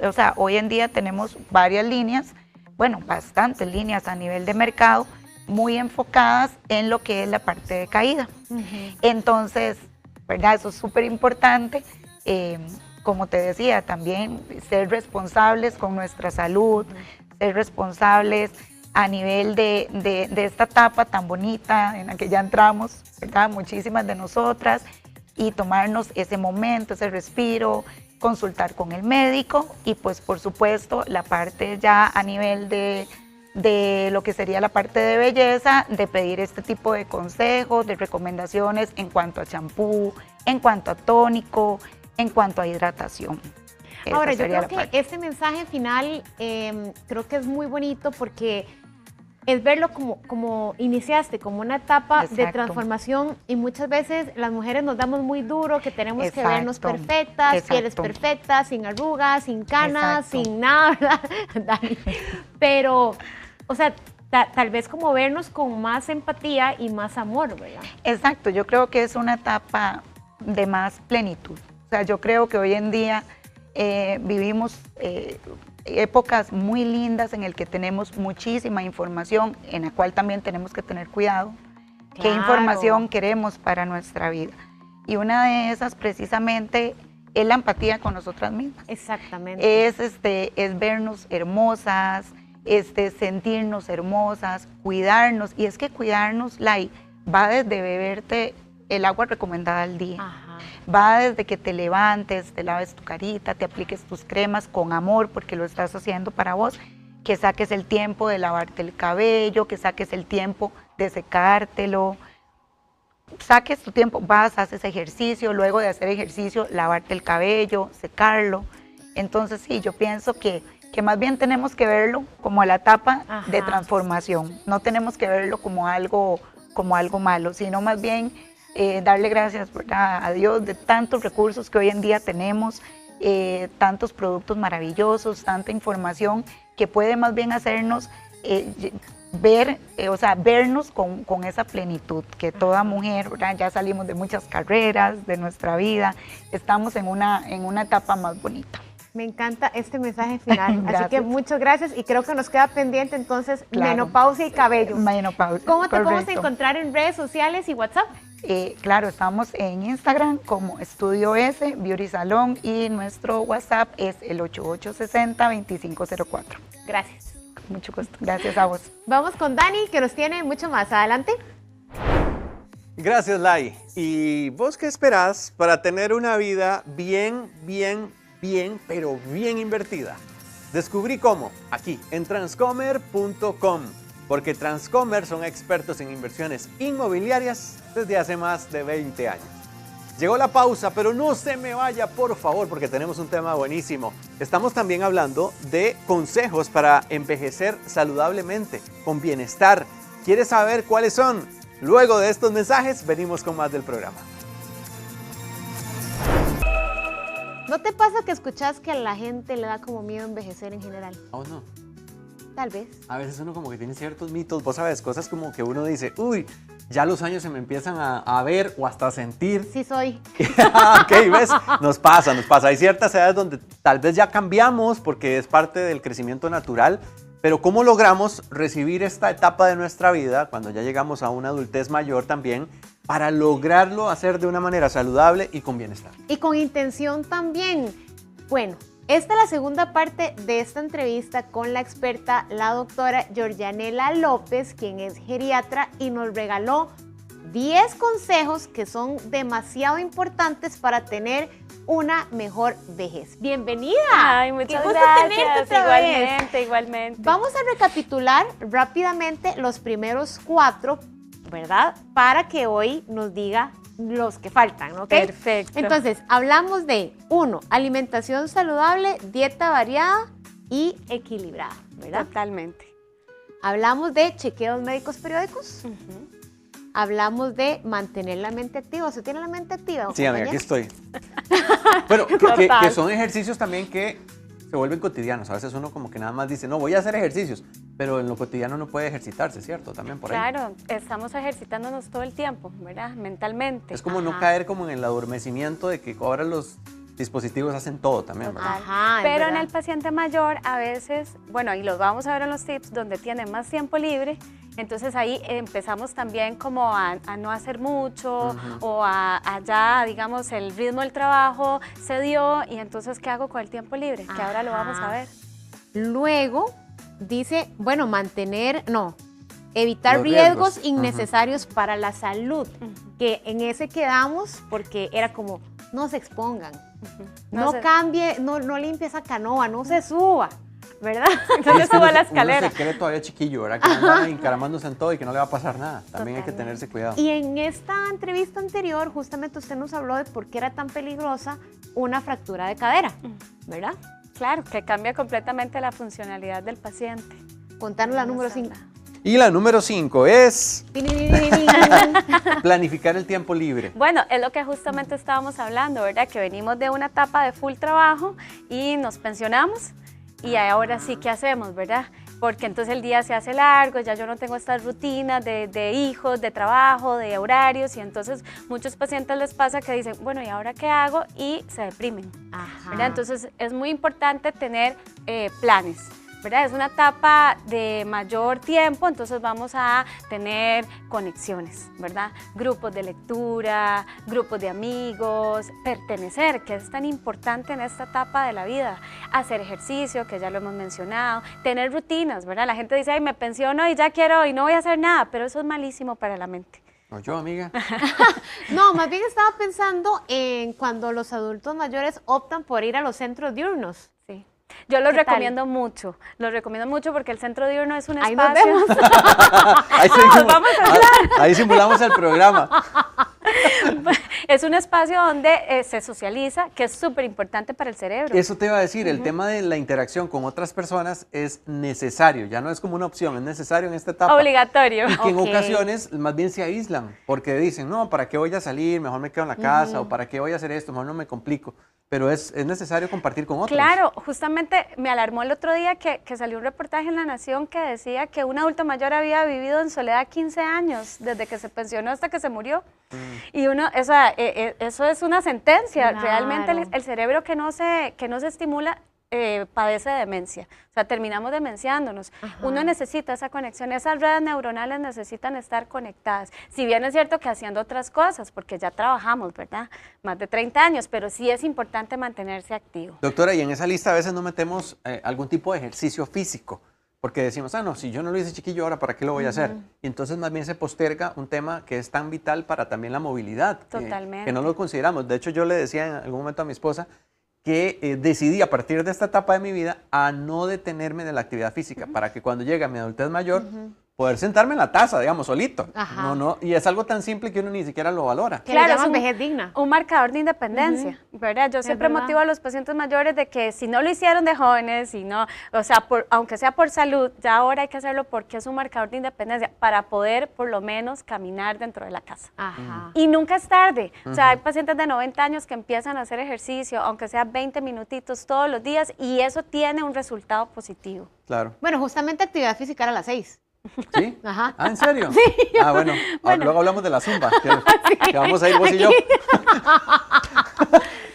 o sea, hoy en día tenemos varias líneas, bueno, bastantes líneas a nivel de mercado, muy enfocadas en lo que es la parte de caída. Entonces, ¿verdad? Eso es súper importante. Como te decía, también ser responsables con nuestra salud, ser responsables a nivel de esta etapa tan bonita en la que ya entramos, ¿verdad? Muchísimas de nosotras, y tomarnos ese momento, ese respiro, consultar con el médico y pues por supuesto la parte ya a nivel de lo que sería la parte de belleza, de pedir este tipo de consejos, de recomendaciones en cuanto a champú, en cuanto a tónico, en cuanto a hidratación. Ahora, Esa yo sería creo la que parte. este mensaje final creo que es muy bonito porque es verlo como iniciaste, como una etapa de Exacto. transformación, y muchas veces las mujeres nos damos muy duro que tenemos que Exacto. vernos perfectas, pieles Exacto. perfectas, sin arrugas, sin canas, Exacto. sin nada, ¿verdad, Dani? Pero, o sea, tal vez como vernos con más empatía y más amor, ¿verdad? Exacto, yo creo que es una etapa de más plenitud. O sea, yo creo que hoy en día vivimos épocas muy lindas en el que tenemos muchísima información, en la cual también tenemos que tener cuidado. ¿Qué Claro. información queremos para nuestra vida? Y una de esas precisamente es la empatía con nosotras mismas. Exactamente. Es vernos hermosas, sentirnos hermosas, cuidarnos. Y es que cuidarnos, Lai, va desde beberte el agua recomendada al día. Ajá. Va desde que te levantes, te laves tu carita, te apliques tus cremas con amor porque lo estás haciendo para vos, que saques el tiempo de lavarte el cabello, que saques el tiempo de secártelo, saques tu tiempo, vas, haces ejercicio, luego de hacer ejercicio, lavarte el cabello, secarlo. Entonces sí, yo pienso que más bien tenemos que verlo como la etapa de transformación, no tenemos que verlo como algo malo, sino más bien darle gracias, ¿verdad?, a Dios de tantos recursos que hoy en día tenemos, tantos productos maravillosos, tanta información que puede más bien hacernos vernos con esa plenitud, que toda mujer, ¿verdad?, ya salimos de muchas carreras de nuestra vida, estamos en una etapa más bonita. Me encanta este mensaje final, así que muchas gracias y creo que nos queda pendiente entonces menopausia y cabello. Menopausia. ¿Cómo te podemos encontrar en redes sociales y WhatsApp? Claro, estamos en Instagram como Estudio S, Beauty Salón, y nuestro WhatsApp es el 8860-2504. Gracias. Mucho gusto, gracias a vos. Vamos con Dani, que nos tiene mucho más. Adelante. Gracias, Lai. ¿Y vos qué esperás para tener una vida bien, pero bien invertida? Descubrí cómo, aquí, en transcomer.com, porque Transcomer son expertos en inversiones inmobiliarias desde hace más de 20 años. Llegó la pausa, pero no se me vaya, por favor, porque tenemos un tema buenísimo. Estamos también hablando de consejos para envejecer saludablemente, con bienestar. ¿Quieres saber cuáles son? Luego de estos mensajes, venimos con más del programa. ¿No te pasa que escuchas que a la gente le da como miedo envejecer en general? ¿O no? Tal vez. A veces uno como que tiene ciertos mitos, vos sabes, cosas como que uno dice, uy, ya los años se me empiezan a ver o hasta a sentir. Sí soy. Ok, ¿ves? Nos pasa. Hay ciertas edades donde tal vez ya cambiamos porque es parte del crecimiento natural, pero ¿cómo logramos recibir esta etapa de nuestra vida, cuando ya llegamos a una adultez mayor también, para lograrlo hacer de una manera saludable y con bienestar? Y con intención también. Bueno, esta es la segunda parte de esta entrevista con la experta, la doctora Georgianela López, quien es geriatra y nos regaló 10 consejos que son demasiado importantes para tener una mejor vejez. ¡Bienvenida! Ay, muchas gracias. Igualmente. Vamos a recapitular rápidamente los primeros 4, ¿verdad? Para que hoy nos diga los que faltan, ¿ok? Perfecto. Entonces, hablamos de 1, alimentación saludable, dieta variada y equilibrada, ¿verdad? Totalmente. Hablamos de chequeos médicos periódicos. Hablamos de mantener la mente activa. ¿Usted tiene la mente activa? Sí, amiga, aquí estoy. Bueno, que son ejercicios también que se vuelven cotidianos. A veces uno como que nada más dice, no, voy a hacer ejercicios, pero en lo cotidiano no puede ejercitarse, ¿cierto? También por ahí. Claro, estamos ejercitándonos todo el tiempo, ¿verdad? Mentalmente. Es como no caer como en el adormecimiento de que ahora los dispositivos hacen todo también, ¿verdad? Ajá, Pero en ¿verdad? el paciente mayor a veces, bueno, y los vamos a ver en los tips, donde tiene más tiempo libre, entonces ahí empezamos también como a no hacer mucho o a ya, digamos, el ritmo del trabajo se dio y entonces, ¿qué hago con el tiempo libre? Que ahora lo vamos a ver. Luego dice, bueno, evitar Los riesgos riesgos. innecesarios para la salud, que en ese quedamos porque era como, no se expongan, no cambie, no limpie esa canoa, no se suba, ¿verdad? No se suba a la escalera. Uno se cree todavía chiquillo, ¿verdad? Que anda encaramándose en todo y que no le va a pasar nada. También hay que tenerse cuidado. Y en esta entrevista anterior, justamente usted nos habló de por qué era tan peligrosa una fractura de cadera, ¿verdad? Claro, que cambia completamente la funcionalidad del paciente. Contanos la número 5. Y la número 5 es planificar el tiempo libre. Bueno, es lo que justamente estábamos hablando, ¿verdad? Que venimos de una etapa de full trabajo y nos pensionamos y ahora sí, ¿qué hacemos, verdad? Porque entonces el día se hace largo, ya yo no tengo estas rutinas de hijos, de trabajo, de horarios y entonces muchos pacientes les pasa que dicen, bueno, ¿y ahora qué hago? Y se deprimen, ¿verdad? Entonces es muy importante tener planes, ¿verdad? Es una etapa de mayor tiempo, entonces vamos a tener conexiones, ¿verdad? Grupos de lectura, grupos de amigos, pertenecer, que es tan importante en esta etapa de la vida, hacer ejercicio, que ya lo hemos mencionado, tener rutinas, ¿verdad? La gente dice, ay, me pensiono y ya quiero y no voy a hacer nada, pero eso es malísimo para la mente. ¿O yo, amiga? No, más bien estaba pensando en cuando los adultos mayores optan por ir a los centros diurnos. Sí. Yo los ¿Qué tal? recomiendo mucho porque el centro diurno es un Ahí nos espacio. vemos. Ahí simulamos el programa. Es un espacio donde se socializa, que es súper importante para el cerebro. Eso te iba a decir, el tema de la interacción con otras personas es necesario, ya no es como una opción, es necesario en esta etapa. Obligatorio. Y que en ocasiones más bien se aíslan, porque dicen, no, ¿para qué voy a salir? Mejor me quedo en la casa, o ¿para qué voy a hacer esto? Mejor no me complico. Pero es necesario compartir con otros. Claro, justamente me alarmó el otro día que salió un reportaje en La Nación que decía que un adulto mayor había vivido en soledad 15 años, desde que se pensionó hasta que se murió. Y uno, eso es una sentencia. Claro. Realmente el cerebro que no se estimula padece de demencia. O sea, terminamos demenciándonos. Uno necesita esa conexión, esas redes neuronales necesitan estar conectadas. Si bien es cierto que haciendo otras cosas, porque ya trabajamos, ¿verdad? Más de 30 años, pero sí es importante mantenerse activo. Doctora, y en esa lista a veces no metemos algún tipo de ejercicio físico, porque decimos, no, si yo no lo hice chiquillo, ahora ¿para qué lo voy a hacer? Y entonces más bien se posterga un tema que es tan vital para también la movilidad. Totalmente. Que no lo consideramos. De hecho, yo le decía en algún momento a mi esposa que decidí a partir de esta etapa de mi vida a no detenerme de la actividad física, para que cuando llegue a mi adultez mayor, poder sentarme en la taza, digamos, solito. Y es algo tan simple que uno ni siquiera lo valora. Que claro, es un vejez digna. Un marcador de independencia, ¿verdad? Yo siempre motivo a los pacientes mayores de que si no lo hicieron de jóvenes, o sea, aunque sea por salud, ya ahora hay que hacerlo porque es un marcador de independencia para poder por lo menos caminar dentro de la casa. Y nunca es tarde. O sea, hay pacientes de 90 años que empiezan a hacer ejercicio, aunque sea 20 minutitos todos los días, y eso tiene un resultado positivo. Claro. Bueno, justamente actividad física era a las 6. ¿Sí? Ajá. Ah, ¿en serio? Sí. Ah, bueno. Luego hablamos de la zumba, que vamos a ir vos y yo.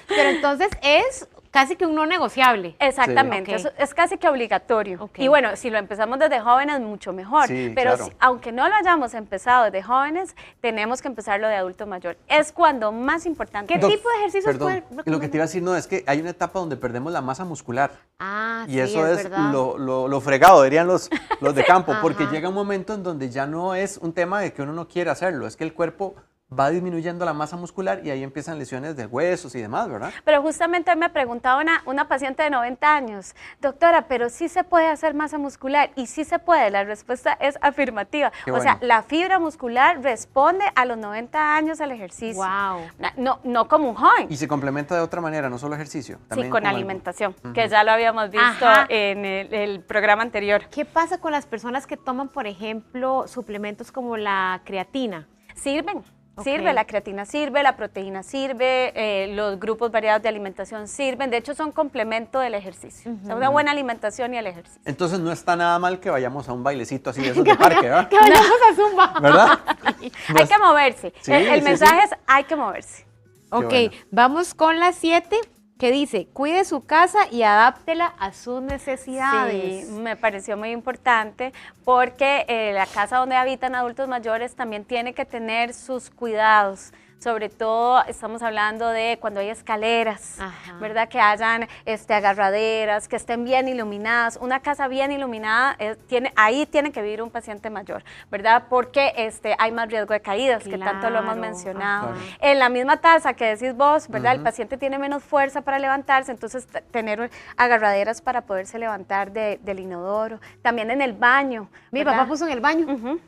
Pero entonces es casi que un no negociable. Exactamente, Sí. eso es casi que obligatorio. Ok. Y bueno, si lo empezamos desde jóvenes, mucho mejor. Sí, pero claro. aunque no lo hayamos empezado desde jóvenes, tenemos que empezarlo de adulto mayor. Es cuando más importante. ¿Qué tipo de ejercicios Perdón, puede lo que te iba a decir, no, es que hay una etapa donde perdemos la masa muscular. Ah, Y sí, eso es verdad. lo fregado, dirían los de campo, porque Ajá. llega un momento en donde ya no es un tema de que uno no quiere hacerlo, es que el cuerpo va disminuyendo la masa muscular y ahí empiezan lesiones de huesos y demás, ¿verdad? Pero justamente hoy me preguntaba una paciente de 90 años, doctora, pero sí se puede hacer masa muscular, y sí se puede, la respuesta es afirmativa. Qué O sea, bueno. la fibra muscular responde a los 90 años al ejercicio. Wow. No como un joven. Y se complementa de otra manera, no solo ejercicio. Sí, también con algo. alimentación, que ya lo habíamos visto Ajá. en el programa anterior. ¿Qué pasa con las personas que toman, por ejemplo, suplementos como la creatina? Sirven. Ok. Sirve, la creatina sirve, la proteína sirve, los grupos variados de alimentación sirven, de hecho son complemento del ejercicio. O sea, una buena alimentación y el ejercicio. Entonces no está nada mal que vayamos a un bailecito así de esos de parque, ¿verdad? Que vayamos a Zumba. ¿Verdad? Hay que moverse. Sí, el sí, mensaje sí. es hay que moverse. Ok, bueno. vamos con la 7, que dice, cuide su casa y adáptela a sus necesidades. Sí, me pareció muy importante porque la casa donde habitan adultos mayores también tiene que tener sus cuidados. Sobre todo estamos hablando de cuando hay escaleras, Ajá. ¿verdad? Que hayan agarraderas, que estén bien iluminadas. Una casa bien iluminada, ahí tiene que vivir un paciente mayor, ¿verdad? Porque hay más riesgo de caídas, que tanto lo hemos Claro, mencionado. ajá. En la misma taza que decís vos, ¿verdad? El paciente tiene menos fuerza para levantarse, entonces tener agarraderas para poderse levantar del inodoro. También en el baño. Mi ¿verdad? papá puso en el baño.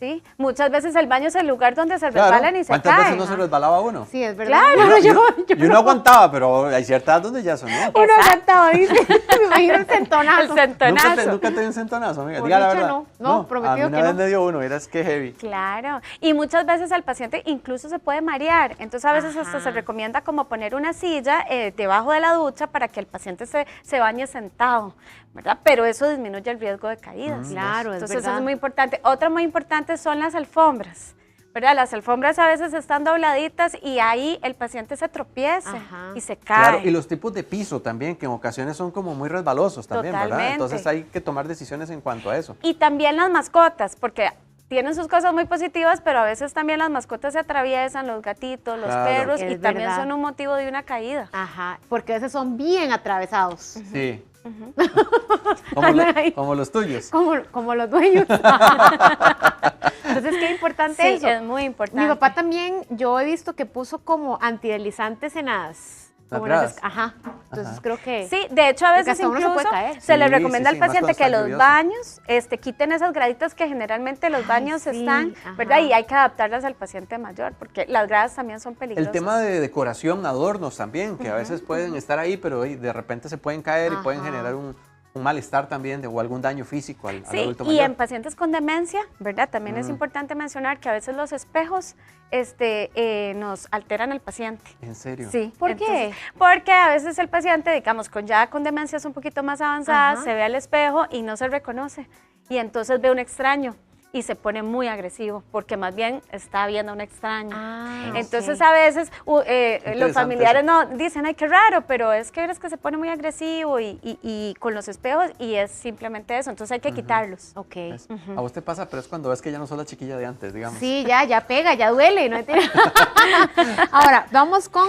Sí, muchas veces el baño es el lugar donde se Claro. resbalan y se ¿Cuántas veces caen. no se resbalaba uno? Sí, es verdad. Claro. Yo no aguantaba, pero hay ciertas edades donde ya son, ¿no? Uno aguantaba, dice. Me imagino el centonazo. El centonazo. Nunca te dio un centonazo, amiga. Por Diga la dicha, verdad. no, prometido a mí una que vez no. me dio uno, miras qué heavy. Claro, y muchas veces al paciente incluso se puede marear, entonces a veces hasta Ajá. se recomienda como poner una silla debajo de la ducha para que el paciente se bañe sentado, ¿verdad? Pero eso disminuye el riesgo de caídas. Claro, es Entonces eso verdad. es muy importante. Otra muy importante son las alfombras, ¿verdad? Las alfombras a veces están dobladitas y ahí el paciente se tropieza Ajá. y se cae. Claro, y los tipos de piso también, que en ocasiones son como muy resbalosos también, ¿verdad? Totalmente. Entonces hay que tomar decisiones en cuanto a eso. Y también las mascotas, porque tienen sus cosas muy positivas, pero a veces también las mascotas se atraviesan, los gatitos, los Claro. perros, y Es también verdad. son un motivo de una caída. Ajá, porque a veces son bien atravesados. Sí. Como los tuyos. Como los dueños. Entonces, qué importante Sí, eso. es muy importante. Mi papá también, yo he visto que puso como antideslizantes en como gradas. ajá. Entonces creo que... Sí, de hecho a veces hasta uno se puede incluso caer. se le Sí, recomienda sí, al más paciente cuando que está los lluvioso. baños quiten esas graditas que generalmente los baños sí, están, ajá. ¿verdad? Y hay que adaptarlas al paciente mayor porque las gradas también son peligrosas. El tema de decoración, adornos también, que a veces pueden estar ahí, pero de repente se pueden caer y pueden Ajá. generar un malestar también o algún daño físico al Sí, adulto y mayor. en pacientes con demencia, ¿verdad? También es importante mencionar que a veces los espejos nos alteran al paciente. ¿En serio? Sí. ¿Por qué? Porque a veces el paciente, digamos, ya con demencias un poquito más avanzadas, Ajá. se ve al espejo y no se reconoce. Y entonces ve un extraño y se pone muy agresivo, porque más bien está viendo a un extraño. Ah, Entonces ok. a veces los Interesante familiares eso. no dicen, ay, qué raro, pero es que se pone muy agresivo y con los espejos y es simplemente eso. Entonces hay que quitarlos. Ok. A vos te pasa, pero es cuando ves que ya no sos la chiquilla de antes, digamos. Sí, ya pega, ya duele. ¿No? Ahora, vamos con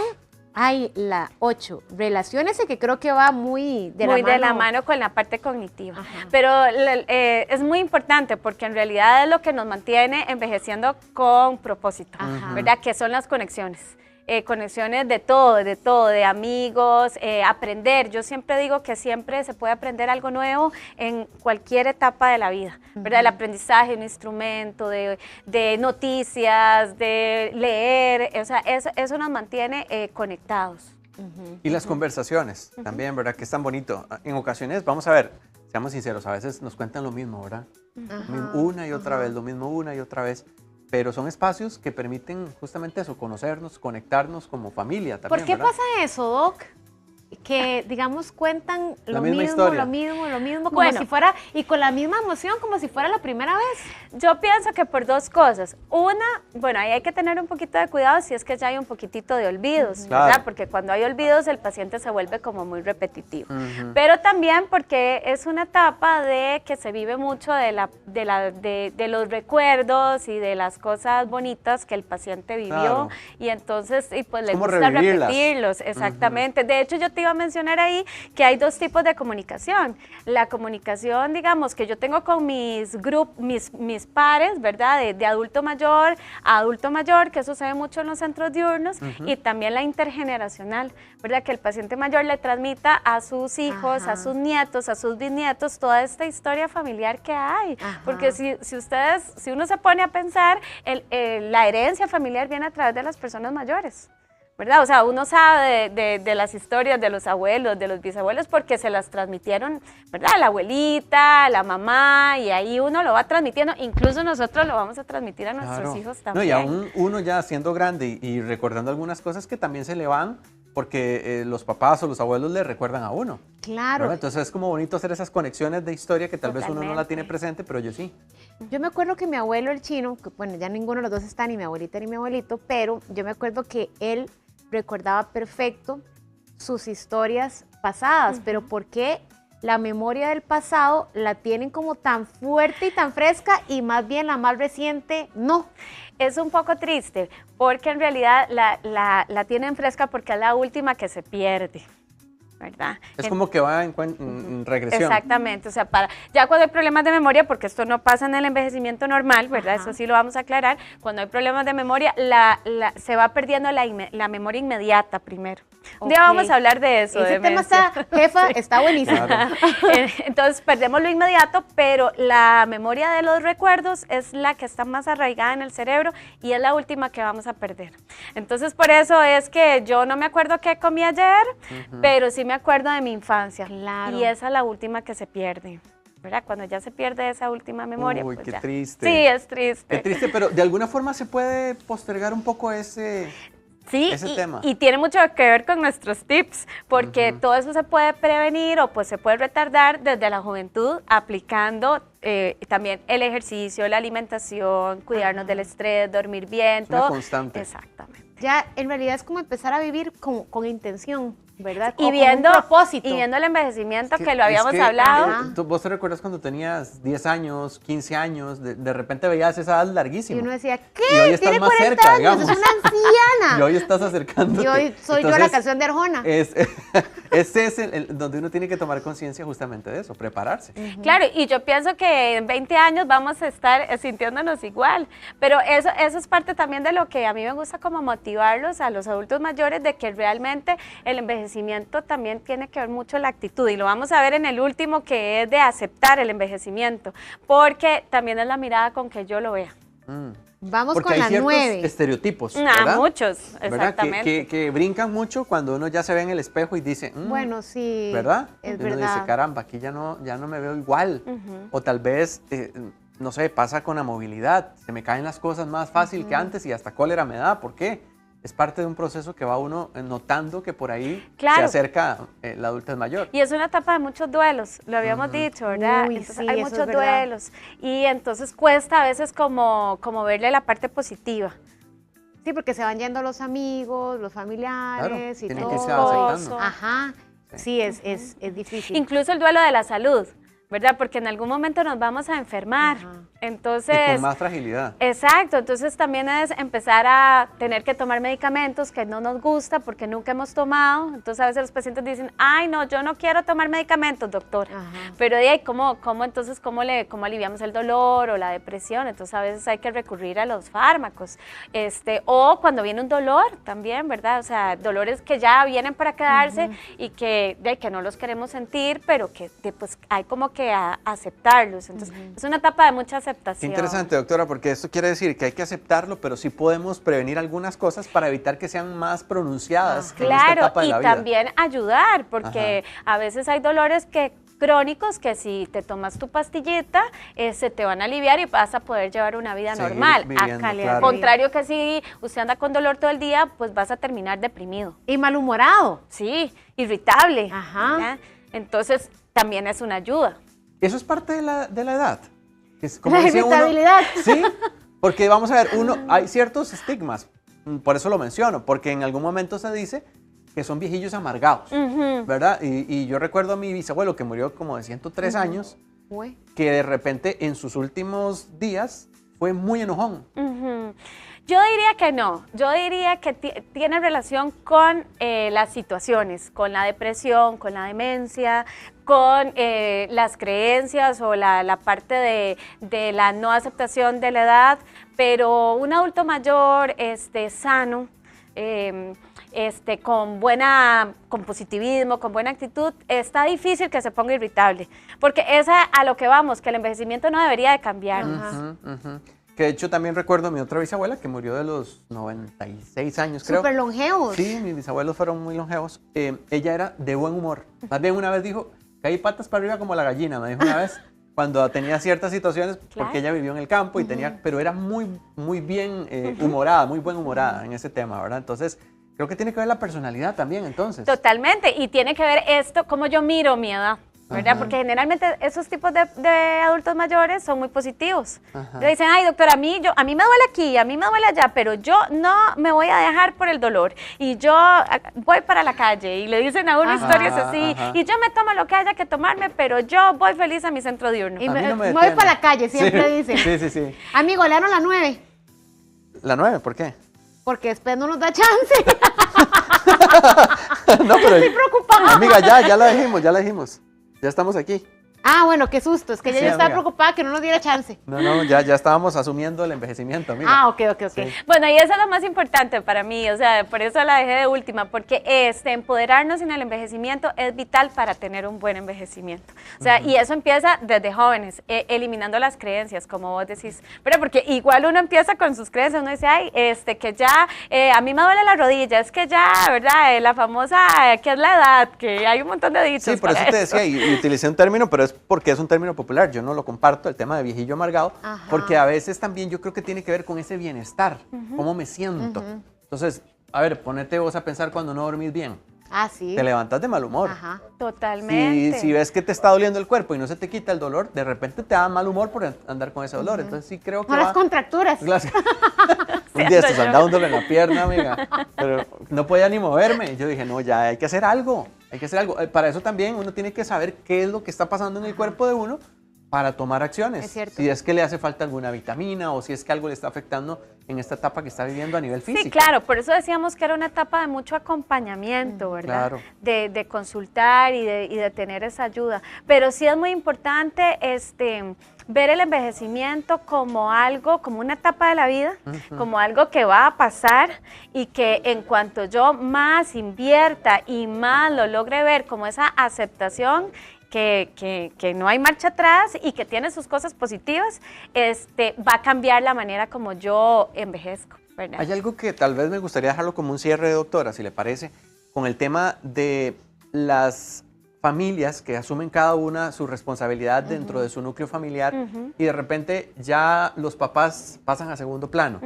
la 8. Relaciones, que creo que va muy de la mano con la parte cognitiva. Ajá. Pero es muy importante porque en realidad es lo que nos mantiene envejeciendo con propósito, Ajá. ¿verdad? Que son las conexiones. Conexiones de todo, de amigos, aprender. Yo siempre digo que siempre se puede aprender algo nuevo en cualquier etapa de la vida, ¿verdad? El aprendizaje, un instrumento, de noticias, de leer, o sea, eso nos mantiene conectados. Y las conversaciones también, ¿verdad? Que es tan bonito. En ocasiones, vamos a ver, seamos sinceros, a veces nos cuentan lo mismo, ¿verdad? Una y otra vez, lo mismo una y otra vez. Pero son espacios que permiten justamente eso, conocernos, conectarnos como familia también, ¿Por qué ¿verdad? pasa eso, Doc? Que, digamos, cuentan La lo misma mismo, historia. lo mismo, como Bueno. si fuera, y con la misma emoción, como si fuera la primera vez. Yo pienso que por dos cosas. Una, bueno, ahí hay que tener un poquito de cuidado si es que ya hay un poquitito de olvidos, Claro. ¿verdad? Porque cuando hay olvidos el paciente se vuelve como muy repetitivo. Pero también porque es una etapa de que se vive mucho de los recuerdos y de las cosas bonitas que el paciente vivió. Claro. Y entonces, pues le como gusta revivirlas. repetirlos, exactamente. De hecho, yo te iba a mencionar ahí que hay dos tipos de comunicación. La comunicación, digamos, que yo tengo con mis pares, ¿verdad? De adulto mayor a adulto mayor, que eso se ve mucho en los centros diurnos, y también la intergeneracional, ¿verdad? Que el paciente mayor le transmita a sus hijos, Ajá. a sus nietos, a sus bisnietos, toda esta historia familiar que hay. Ajá. Porque si uno se pone a pensar, la herencia familiar viene a través de las personas mayores, ¿verdad? O sea, uno sabe de las historias de los abuelos, de los bisabuelos, porque se las transmitieron, ¿verdad? La abuelita, la mamá, y ahí uno lo va transmitiendo. Incluso nosotros lo vamos a transmitir a nuestros Claro. hijos No, también. y aún uno ya siendo grande y recordando algunas cosas que también se le van porque los papás o los abuelos le recuerdan a uno. Claro. ¿verdad? Entonces es como bonito hacer esas conexiones de historia que tal vez uno no la Totalmente. tiene presente, pero yo sí. Yo me acuerdo que mi abuelo, el chino, que, bueno, ya ninguno de los dos está, ni mi abuelita ni mi abuelito, pero yo me acuerdo que él recordaba perfecto sus historias pasadas, pero ¿por qué la memoria del pasado la tienen como tan fuerte y tan fresca y más bien la más reciente no? Es un poco triste, porque en realidad la tienen fresca porque es la última que se pierde, ¿verdad? Es como que va en regresión. Exactamente, o sea, ya cuando hay problemas de memoria, porque esto no pasa en el envejecimiento normal, ¿verdad? Ajá. Eso sí lo vamos a aclarar, cuando hay problemas de memoria, se va perdiendo la memoria inmediata primero. Un día Ok. vamos a hablar de eso. Ese de tema demencia. está, jefa, está buenísimo. Claro. Entonces perdemos lo inmediato, pero la memoria de los recuerdos es la que está más arraigada en el cerebro y es la última que vamos a perder. Entonces por eso es que yo no me acuerdo qué comí ayer, pero sí me acuerdo de mi infancia. Claro. Y esa es la última que se pierde, ¿verdad? Cuando ya se pierde esa última memoria. Uy, pues qué ya. triste. Sí, es triste. Qué triste, pero de alguna forma se puede postergar un poco ese Sí, tema. y tiene mucho que ver con nuestros tips, porque todo eso se puede prevenir o pues se puede retardar desde la juventud aplicando también el ejercicio, la alimentación, cuidarnos del estrés, dormir bien, Es una todo. constante. Exactamente. Ya en realidad es como empezar a vivir con intención. ¿verdad? Y O viendo, con un propósito. y viendo el envejecimiento que lo Es habíamos que, hablado. ¿Vos te recuerdas cuando tenías 10 años, 15 años, de repente veías esa edad larguísima? Y uno decía, Y hoy ¿qué? estás Tiene más 40 cerca, años, digamos. es una anciana. Y hoy estás acercándote. Y hoy soy yo la Entonces, canción de Arjona. Ese es donde uno tiene que tomar conciencia justamente de eso, prepararse. Claro, y yo pienso que en 20 años vamos a estar sintiéndonos igual, pero eso es parte también de lo que a mí me gusta como motivarlos a los adultos mayores, de que realmente el envejecimiento también tiene que ver mucho la actitud, y lo vamos a ver en el último, que es de aceptar el envejecimiento, porque también es la mirada con que yo lo vea. Vamos Porque con hay la ciertos 9. estereotipos, ¿verdad? Muchos, ¿Verdad? exactamente. Que brincan mucho cuando uno ya se ve en el espejo y dice, Bueno, sí. ¿verdad? Es Y uno verdad. dice, caramba, aquí ya no me veo igual. O tal vez, no sé, pasa con la movilidad, se me caen las cosas más fácil que antes y hasta cólera me da. ¿Por qué? Es parte de un proceso que va uno notando que por ahí Claro. se acerca la adultez mayor. Y es una etapa de muchos duelos, lo habíamos dicho, ¿verdad? Uy, Entonces sí, hay eso es muchos verdad. duelos, y entonces cuesta a veces como verle la parte positiva. Sí, porque se van yendo los amigos, los familiares y tienen todo. que irse aceptando. Ajá. Sí, es difícil. Incluso el duelo de la salud, ¿verdad? Porque en algún momento nos vamos a enfermar. Ajá. Entonces, Y con más fragilidad. exacto, entonces también es empezar a tener que tomar medicamentos que no nos gusta porque nunca hemos tomado. Entonces a veces los pacientes dicen, ay no, yo no quiero tomar medicamentos, doctor. Ajá. Pero de ahí, ¿cómo aliviamos el dolor o la depresión? Entonces a veces hay que recurrir a los fármacos. O cuando viene un dolor también, ¿verdad? O sea, dolores que ya vienen para quedarse y que no los queremos sentir, pero que pues hay como que aceptarlos. Entonces es una etapa de mucha aceptación. Qué interesante, doctora, porque esto quiere decir que hay que aceptarlo, pero sí podemos prevenir algunas cosas para evitar que sean más pronunciadas en esta Claro, etapa de y la vida. también ayudar, porque a veces hay dolores crónicos que si te tomas tu pastillita, se te van a aliviar y vas a poder llevar una vida Seguir normal. viviendo, Al claro. contrario que si usted anda con dolor todo el día, pues vas a terminar deprimido. Y malhumorado. Sí, irritable. Ajá. ¿verdad? Entonces, también es una ayuda. Eso es parte de la edad. Es como La decía uno- irritabilidad. Sí, porque vamos a ver, hay ciertos estigmas, por eso lo menciono, porque en algún momento se dice que son viejillos amargados, ¿verdad? Y yo recuerdo a mi bisabuelo que murió como de 103 años, Uy. que de repente en sus últimos días fue muy enojón. Ujú. Yo diría que no, yo diría que tiene relación con las situaciones, con la depresión, con la demencia, con las creencias o la parte de la no aceptación de la edad, pero un adulto mayor sano, con positivismo, con buena actitud, está difícil que se ponga irritable, porque es a lo que vamos, que el envejecimiento no debería de cambiar. Que de hecho también recuerdo a mi otra bisabuela que murió de los 96 años, creo. Súper longevos. Sí, mis bisabuelos fueron muy longevos. Ella era de buen humor. Más bien una vez dijo, caí patas para arriba como la gallina, me dijo una vez, cuando tenía ciertas situaciones, porque ella vivió en el campo y tenía, pero era muy bien humorada, muy buen humorada en ese tema, ¿verdad? Entonces, creo que tiene que ver la personalidad también, entonces. Totalmente, y tiene que ver esto, cómo yo miro mi edad, ¿verdad? Porque generalmente esos tipos de adultos mayores son muy positivos. Le dicen, ay doctora, a mí me duele aquí, a mí me duele allá, pero yo no me voy a dejar por el dolor, y yo voy para la calle, y le dicen a uno historias así, y yo me tomo lo que haya que tomarme, pero yo voy feliz a mi centro diurno. Y A mí me no me voy detiene. para la calle, siempre Sí, dicen. sí. Amigo, learon la 9, La 9, ¿por qué? porque después no nos da chance. No, pero... Estoy preocupada. Amiga, ya la dijimos. Ya estamos aquí. Ah, bueno, qué susto. Es que yo Sí, ya estaba amiga. preocupada que no nos diera chance. No, ya estábamos asumiendo el envejecimiento, amiga. Ah, ok. Bueno, y eso es lo más importante para mí, o sea, por eso la dejé de última, porque empoderarnos en el envejecimiento es vital para tener un buen envejecimiento. O sea, y eso empieza desde jóvenes, eliminando las creencias, como vos decís, pero porque igual uno empieza con sus creencias, uno dice, ay, que ya, a mí me duele la rodilla, es que ya, ¿verdad? La famosa, que es la edad, que hay un montón de dichos. Sí, por eso para te decía, y utilicé un término, pero es porque es un término popular. Yo no lo comparto, el tema de viejillo amargado, Ajá. porque a veces también yo creo que tiene que ver con ese bienestar, cómo me siento. Entonces, a ver, ponete vos a pensar cuando no dormís bien. Ah, sí. Te levantas de mal humor. Ajá. Totalmente. Si ves que te está doliendo el cuerpo y no se te quita el dolor, de repente te da mal humor por andar con ese dolor. Entonces sí creo que Con las contracturas. Un día estos andaba un dolor en la pierna, amiga, pero no podía ni moverme. Yo dije, no, ya hay que hacer algo, hay que hacer algo. Para eso también uno tiene que saber qué es lo que está pasando en el cuerpo de uno para tomar acciones. Es cierto. Si es que le hace falta alguna vitamina o si es que algo le está afectando en esta etapa que está viviendo a nivel físico. Sí, claro, por eso decíamos que era una etapa de mucho acompañamiento, ¿verdad? Claro. De consultar y de tener esa ayuda. Pero sí es muy importante ver el envejecimiento como algo, como una etapa de la vida, como algo que va a pasar y que en cuanto yo más invierta y más lo logre ver como esa aceptación, que no hay marcha atrás y que tiene sus cosas positivas, va a cambiar la manera como yo envejezco, ¿verdad? Hay algo que tal vez me gustaría dejarlo como un cierre, doctora, si le parece, con el tema de las familias que asumen cada una su responsabilidad dentro de su núcleo familiar y de repente ya los papás pasan a segundo plano.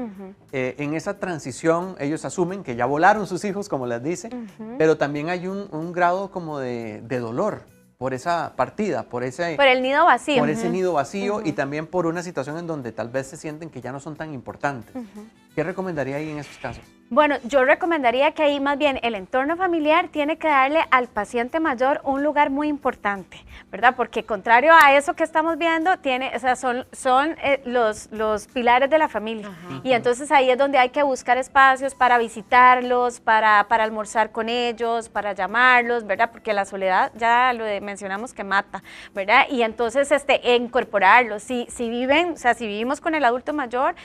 En esa transición ellos asumen que ya volaron sus hijos, como les dice, pero también hay un grado como de dolor por esa partida, por el nido vacío. Por ese nido vacío y también por una situación en donde tal vez se sienten que ya no son tan importantes. ¿Qué recomendaría ahí en esos casos? Bueno, yo recomendaría que ahí más bien el entorno familiar tiene que darle al paciente mayor un lugar muy importante, ¿verdad? Porque contrario a eso que estamos viendo, son los pilares de la familia. Y entonces ahí es donde hay que buscar espacios para visitarlos, para almorzar con ellos, para llamarlos, ¿verdad? Porque la soledad, ya lo mencionamos que mata, ¿verdad? Y entonces incorporarlos. Si vivimos con el adulto mayor,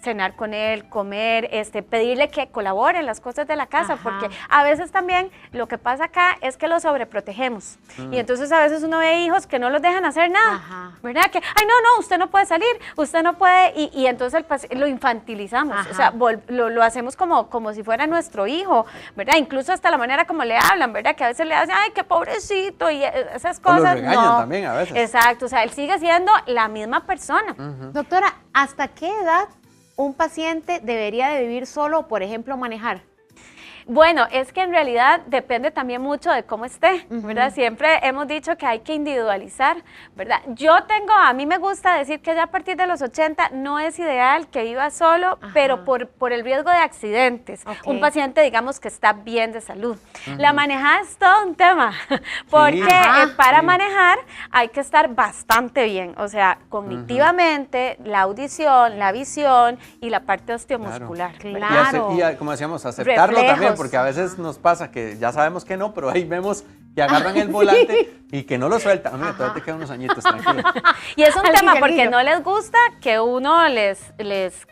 cenar con él, comer, pedirle que colabore en las cosas de la casa, porque a veces también lo que pasa acá es que los sobreprotegemos y entonces a veces uno ve hijos que no los dejan hacer nada, ¿verdad? Que, ay, no, usted no puede salir, usted no puede, y entonces lo infantilizamos, o sea, lo hacemos como si fuera nuestro hijo, ¿verdad? Incluso hasta la manera como le hablan, ¿verdad? Que a veces le hacen, ay, qué pobrecito, y esas cosas, o lo regañan también a veces. Exacto, o sea, él sigue siendo la misma persona. Doctora, ¿hasta qué edad un paciente debería de vivir solo o, por ejemplo, manejar? Bueno, es que en realidad depende también mucho de cómo esté, ¿verdad? Siempre hemos dicho que hay que individualizar, ¿verdad? A mí me gusta decir que ya a partir de los 80 no es ideal que viva solo, pero por el riesgo de accidentes. Un paciente, digamos, que está bien de salud. La manejada es todo un tema, porque para manejar hay que estar bastante bien, o sea, cognitivamente, la audición, la visión y la parte osteomuscular. Claro. Y como decíamos, aceptarlo también, porque a veces nos pasa que ya sabemos que no, pero ahí vemos que agarran el volante y que no lo sueltan. Amiga, todavía te quedan unos añitos, tranquilo. Y es un tema porque no les gusta que uno les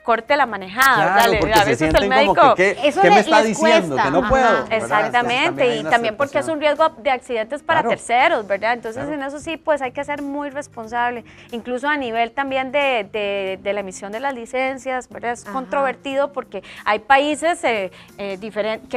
corte la manejada. Claro, porque a veces se sienten como que, ¿qué me está diciendo? Que no puedo. Exactamente, y también porque es un riesgo de accidentes para terceros, ¿verdad? Entonces, en eso sí, pues hay que ser muy responsable. Incluso a nivel también de la emisión de las licencias, ¿verdad? Es controvertido porque hay países diferentes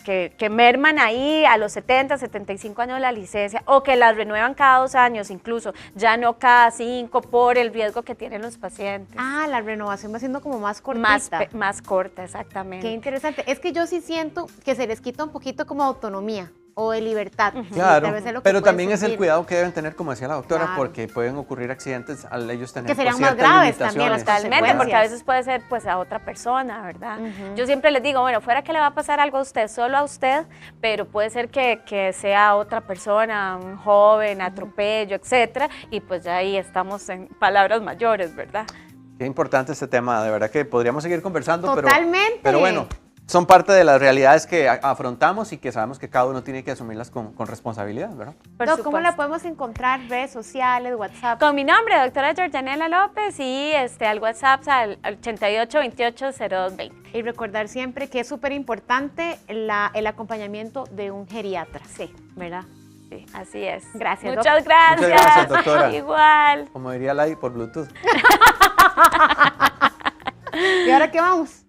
que merman ahí a los 70, 75 años la licencia, o que las renuevan cada 2 años incluso, ya no cada 5 por el riesgo que tienen los pacientes. La renovación va siendo como más cortita. Más corta, exactamente. Qué interesante. Es que yo sí siento que se les quita un poquito como autonomía o de libertad. Claro, pero también es el sentir. cuidado que deben tener, como decía la doctora, porque pueden ocurrir accidentes al ellos tener que serían ciertas más graves limitaciones. también. Totalmente, porque a veces puede ser pues a otra persona, ¿verdad? Yo siempre les digo, bueno, fuera que le va a pasar algo a usted, solo a usted, pero puede ser que sea otra persona, un joven, atropello, etcétera, y pues ya ahí estamos en palabras mayores, ¿verdad? Qué importante este tema, de verdad que podríamos seguir conversando, Totalmente. pero bueno, son parte de las realidades que afrontamos y que sabemos que cada uno tiene que asumirlas con responsabilidad, ¿verdad? ¿Cómo la podemos encontrar? ¿Redes sociales, WhatsApp? Con mi nombre, doctora Georgianela López, y al WhatsApp al 88280220. Y recordar siempre que es súper importante el acompañamiento de un geriatra. Sí, ¿verdad? Sí, así es. Gracias, Muchas gracias. Muchas gracias, doctora. Igual. Como diría Lai, por Bluetooth. ¿Y ahora qué vamos?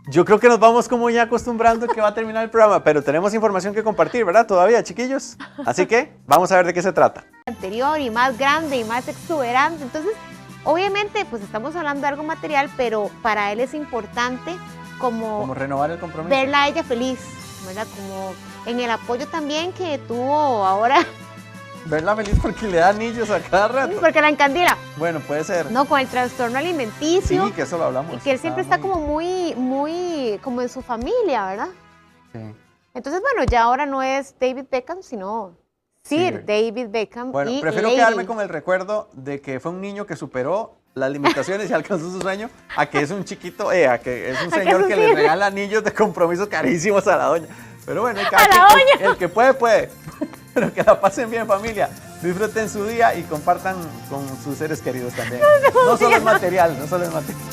Yo creo que nos vamos como ya acostumbrando que va a terminar el programa, pero tenemos información que compartir, ¿verdad? Todavía, chiquillos. Así que vamos a ver de qué se trata. Anterior y más grande y más exuberante. Entonces, obviamente, pues estamos hablando de algo material, pero para él es importante como renovar el compromiso. Verla a ella feliz, ¿verdad? Como en el apoyo también que tuvo ahora Verla feliz porque le da anillos a cada rato. Porque la encandila. Bueno, puede ser. No, con el trastorno alimenticio. Sí, que eso lo hablamos. Y que él siempre está como muy, como en su familia, ¿verdad? Sí. Entonces, bueno, ya ahora no es David Beckham, sino Sir David Beckham. Bueno, y prefiero Lady. quedarme con el recuerdo de que fue un niño que superó las limitaciones y alcanzó su sueño, a que es un chiquito, a que es un señor que le regala anillos de compromiso carísimos a la doña. Pero bueno, el que puede, puede. Pero que la pasen bien, familia. Disfruten su día y compartan con sus seres queridos también. No solo es material, no solo es material.